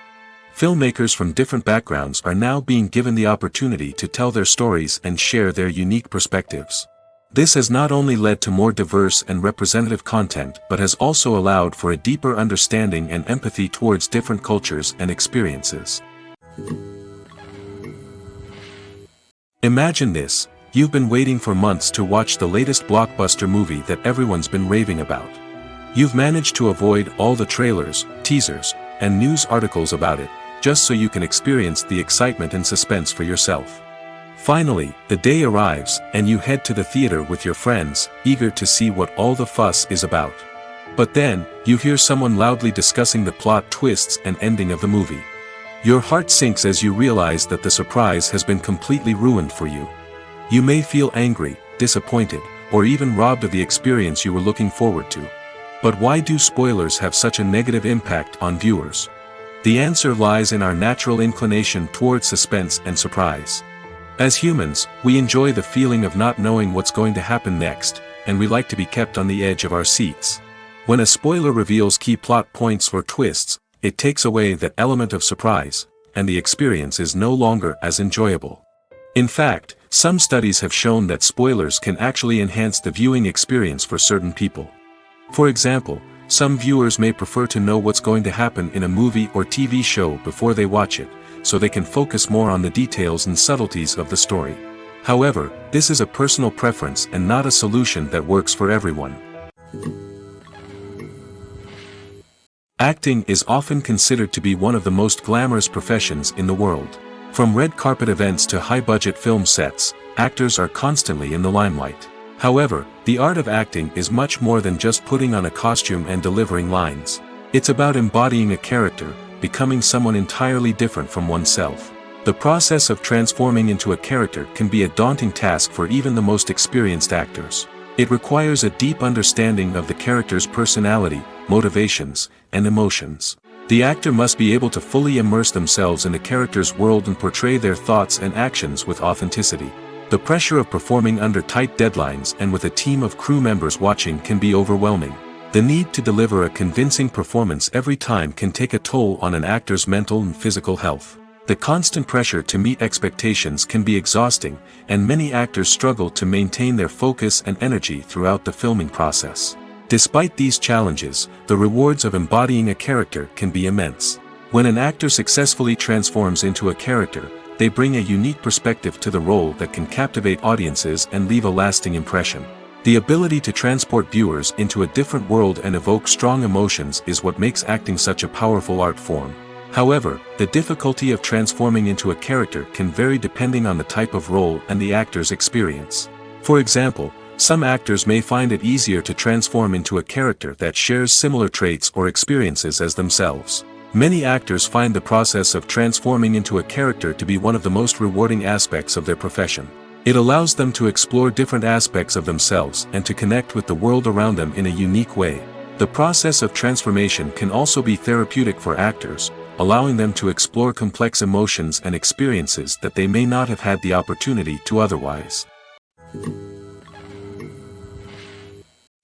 Filmmakers from different backgrounds are now being given the opportunity to tell their stories and share their unique perspectives. This has not only led to more diverse and representative content but has also allowed for a deeper understanding and empathy towards different cultures and experiences. Imagine this: you've been waiting for months to watch the latest blockbuster movie that everyone's been raving about. You've managed to avoid all the trailers, teasers, and news articles about it, just so you can experience the excitement and suspense for yourself. Finally, the day arrives, and you head to the theater with your friends, eager to see what all the fuss is about. But then, you hear someone loudly discussing the plot twists and ending of the movie. Your heart sinks as you realize that the surprise has been completely ruined for you. You may feel angry, disappointed, or even robbed of the experience you were looking forward to. But why do spoilers have such a negative impact on viewers? The answer lies in our natural inclination towards suspense and surprise. As humans, we enjoy the feeling of not knowing what's going to happen next, and we like to be kept on the edge of our seats. When a spoiler reveals key plot points or twists, it takes away that element of surprise, and the experience is no longer as enjoyable. In fact, some studies have shown that spoilers can actually enhance the viewing experience for certain people. For example, some viewers may prefer to know what's going to happen in a movie or TV show before they watch it, so they can focus more on the details and subtleties of the story. However, this is a personal preference and not a solution that works for everyone. Acting is often considered to be one of the most glamorous professions in the world. From red carpet events to high-budget film sets, actors are constantly in the limelight. However, the art of acting is much more than just putting on a costume and delivering lines. It's about embodying a character, becoming someone entirely different from oneself. The process of transforming into a character can be a daunting task for even the most experienced actors. It requires a deep understanding of the character's personality, motivations, and emotions. The actor must be able to fully immerse themselves in the character's world and portray their thoughts and actions with authenticity. The pressure of performing under tight deadlines and with a team of crew members watching can be overwhelming. The need to deliver a convincing performance every time can take a toll on an actor's mental and physical health. The constant pressure to meet expectations can be exhausting, and many actors struggle to maintain their focus and energy throughout the filming process. Despite these challenges, the rewards of embodying a character can be immense. When an actor successfully transforms into a character, they bring a unique perspective to the role that can captivate audiences and leave a lasting impression. The ability to transport viewers into a different world and evoke strong emotions is what makes acting such a powerful art form. However, the difficulty of transforming into a character can vary depending on the type of role and the actor's experience. For example, some actors may find it easier to transform into a character that shares similar traits or experiences as themselves. Many actors find the process of transforming into a character to be one of the most rewarding aspects of their profession. It allows them to explore different aspects of themselves and to connect with the world around them in a unique way. The process of transformation can also be therapeutic for actors, allowing them to explore complex emotions and experiences that they may not have had the opportunity to otherwise.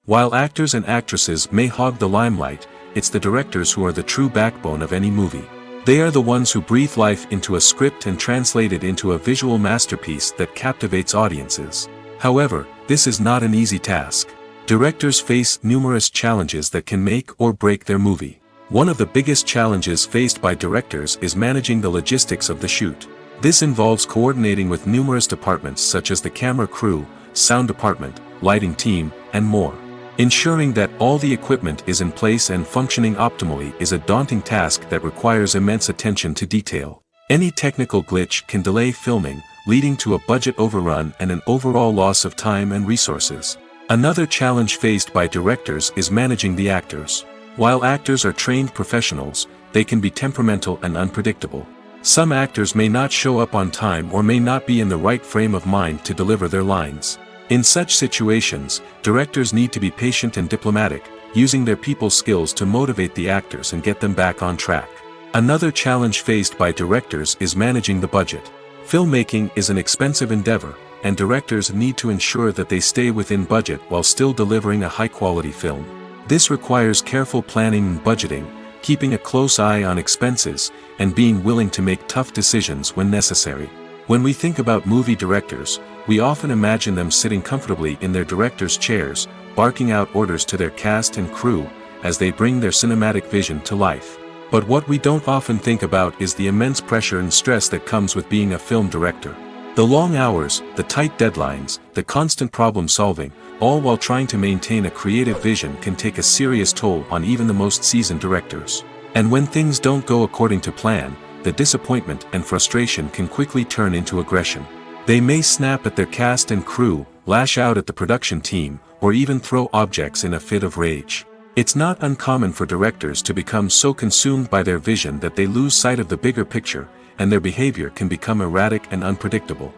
While actors and actresses may hog the limelight, it's the directors who are the true backbone of any movie. They are the ones who breathe life into a script and translate it into a visual masterpiece that captivates audiences. However, this is not an easy task. Directors face numerous challenges that can make or break their movie. One of the biggest challenges faced by directors is managing the logistics of the shoot. This involves coordinating with numerous departments such as the camera crew, sound department, lighting team, and more. Ensuring that all the equipment is in place and functioning optimally is a daunting task that requires immense attention to detail. Any technical glitch can delay filming, leading to a budget overrun and an overall loss of time and resources. Another challenge faced by directors is managing the actors. While actors are trained professionals, they can be temperamental and unpredictable. Some actors may not show up on time or may not be in the right frame of mind to deliver their lines. In such situations, directors need to be patient and diplomatic, using their people skills to motivate the actors and get them back on track. Another challenge faced by directors is managing the budget. Filmmaking is an expensive endeavor, and directors need to ensure that they stay within budget while still delivering a high-quality film. This requires careful planning and budgeting, keeping a close eye on expenses, and being willing to make tough decisions when necessary. When we think about movie directors, we often imagine them sitting comfortably in their director's chairs, barking out orders to their cast and crew, as they bring their cinematic vision to life. But what we don't often think about is the immense pressure and stress that comes with being a film director. The long hours, the tight deadlines, the constant problem solving, all while trying to maintain a creative vision can take a serious toll on even the most seasoned directors. And when things don't go according to plan, the disappointment and frustration can quickly turn into aggression. They may snap at their cast and crew, lash out at the production team, or even throw objects in a fit of rage. It's not uncommon for directors to become so consumed by their vision that they lose sight of the bigger picture, and their behavior can become erratic and unpredictable.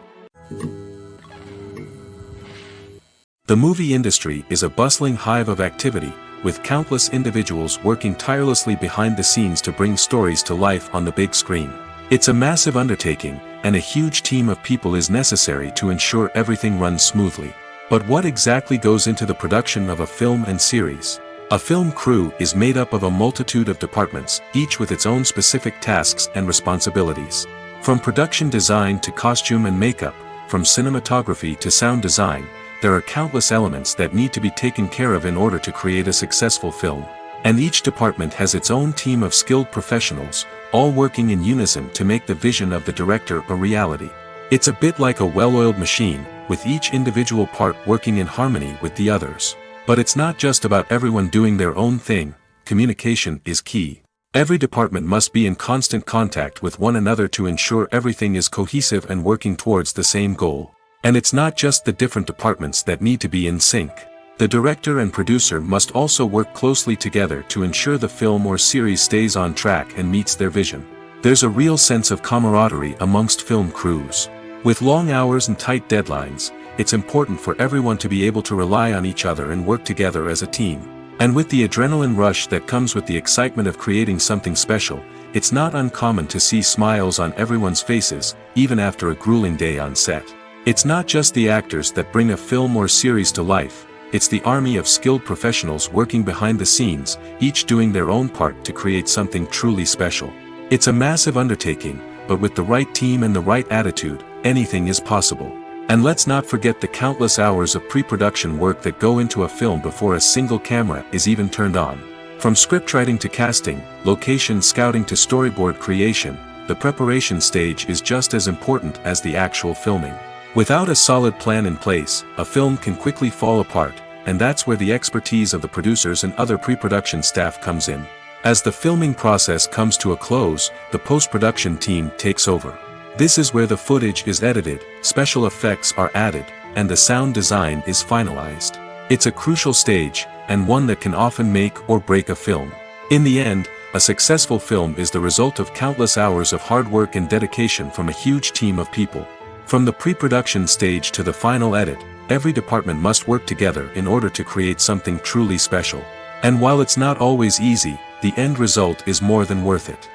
The movie industry is a bustling hive of activity, with countless individuals working tirelessly behind the scenes to bring stories to life on the big screen. It's a massive undertaking, and a huge team of people is necessary to ensure everything runs smoothly. But what exactly goes into the production of a film and series? A film crew is made up of a multitude of departments, each with its own specific tasks and responsibilities. From production design to costume and makeup, from cinematography to sound design, there are countless elements that need to be taken care of in order to create a successful film. And each department has its own team of skilled professionals, all working in unison to make the vision of the director a reality. It's a bit like a well-oiled machine, with each individual part working in harmony with the others. But it's not just about everyone doing their own thing. Communication is key. Every department must be in constant contact with one another to ensure everything is cohesive and working towards the same goal. And it's not just the different departments that need to be in sync. The director and producer must also work closely together to ensure the film or series stays on track and meets their vision. There's a real sense of camaraderie amongst film crews. With long hours and tight deadlines, it's important for everyone to be able to rely on each other and work together as a team. And with the adrenaline rush that comes with the excitement of creating something special, it's not uncommon to see smiles on everyone's faces, even after a grueling day on set. It's not just the actors that bring a film or series to life, it's the army of skilled professionals working behind the scenes, each doing their own part to create something truly special. It's a massive undertaking, but with the right team and the right attitude, anything is possible. And let's not forget the countless hours of pre-production work that go into a film before a single camera is even turned on. From scriptwriting to casting, location scouting to storyboard creation, the preparation stage is just as important as the actual filming. Without a solid plan in place, a film can quickly fall apart, and that's where the expertise of the producers and other pre-production staff comes in. As the filming process comes to a close, the post-production team takes over. This is where the footage is edited, special effects are added, and the sound design is finalized. It's a crucial stage, and one that can often make or break a film. In the end, a successful film is the result of countless hours of hard work and dedication from a huge team of people. From the pre-production stage to the final edit, every department must work together in order to create something truly special. And while it's not always easy, the end result is more than worth it.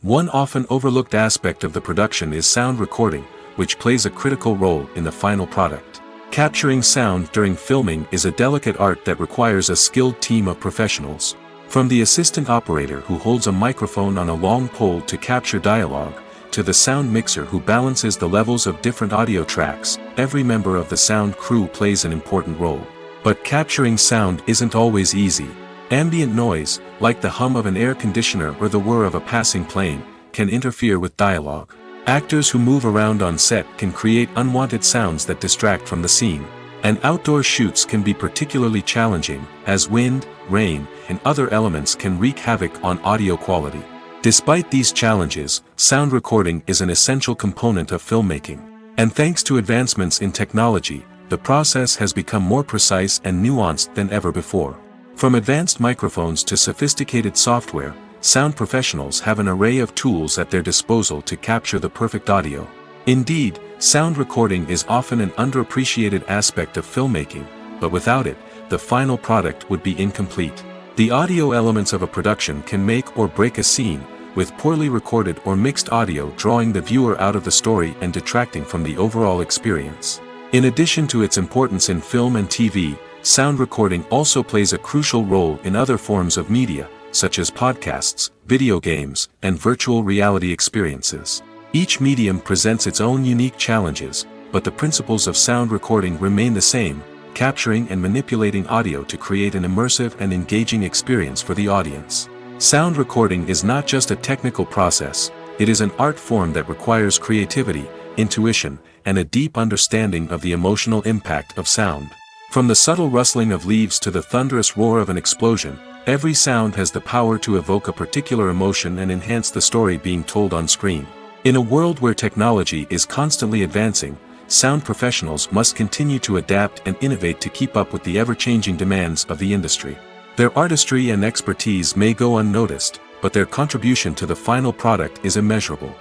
One often overlooked aspect of the production is sound recording, which plays a critical role in the final product. Capturing sound during filming is a delicate art that requires a skilled team of professionals. From the assistant operator who holds a microphone on a long pole to capture dialogue, to the sound mixer who balances the levels of different audio tracks, every member of the sound crew plays an important role. But capturing sound isn't always easy. Ambient noise, like the hum of an air conditioner or the whir of a passing plane, can interfere with dialogue. Actors who move around on set can create unwanted sounds that distract from the scene. And outdoor shoots can be particularly challenging, as wind, rain, and other elements can wreak havoc on audio quality. Despite these challenges, sound recording is an essential component of filmmaking. And thanks to advancements in technology, the process has become more precise and nuanced than ever before. From advanced microphones to sophisticated software, sound professionals have an array of tools at their disposal to capture the perfect audio. Indeed, sound recording is often an underappreciated aspect of filmmaking, but without it, the final product would be incomplete. The audio elements of a production can make or break a scene, with poorly recorded or mixed audio drawing the viewer out of the story and detracting from the overall experience. In addition to its importance in film and TV, sound recording also plays a crucial role in other forms of media, such as podcasts, video games, and virtual reality experiences. Each medium presents its own unique challenges, but the principles of sound recording remain the same, capturing and manipulating audio to create an immersive and engaging experience for the audience. Sound recording is not just a technical process, it is an art form that requires creativity, intuition, and a deep understanding of the emotional impact of sound. From the subtle rustling of leaves to the thunderous roar of an explosion, every sound has the power to evoke a particular emotion and enhance the story being told on screen. In a world where technology is constantly advancing, sound professionals must continue to adapt and innovate to keep up with the ever-changing demands of the industry. Their artistry and expertise may go unnoticed, but their contribution to the final product is immeasurable.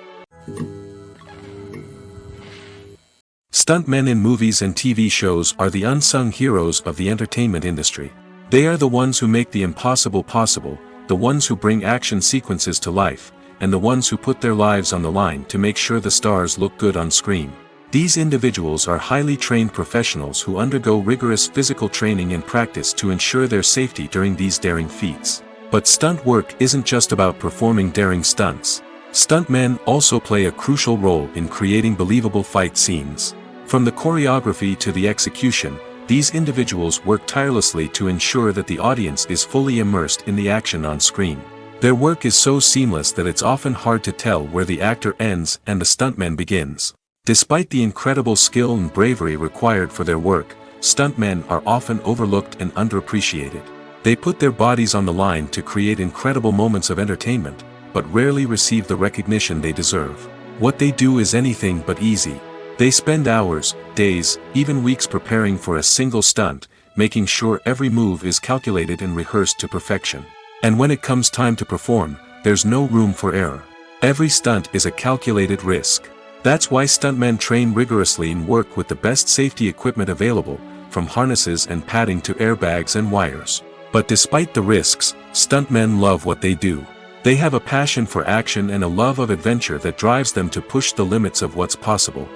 Stuntmen in movies and TV shows are the unsung heroes of the entertainment industry. They are the ones who make the impossible possible, the ones who bring action sequences to life, and the ones who put their lives on the line to make sure the stars look good on screen. These individuals are highly trained professionals who undergo rigorous physical training and practice to ensure their safety during these daring feats. But stunt work isn't just about performing daring stunts. Stuntmen also play a crucial role in creating believable fight scenes. From the choreography to the execution, these individuals work tirelessly to ensure that the audience is fully immersed in the action on screen. Their work is so seamless that it's often hard to tell where the actor ends and the stuntman begins. Despite the incredible skill and bravery required for their work, stuntmen are often overlooked and underappreciated. They put their bodies on the line to create incredible moments of entertainment, but rarely receive the recognition they deserve. What they do is anything but easy. They spend hours, days, even weeks preparing for a single stunt, making sure every move is calculated and rehearsed to perfection. And when it comes time to perform, there's no room for error. Every stunt is a calculated risk. That's why stuntmen train rigorously and work with the best safety equipment available, from harnesses and padding to airbags and wires. But despite the risks, stuntmen love what they do. They have a passion for action and a love of adventure that drives them to push the limits of what's possible.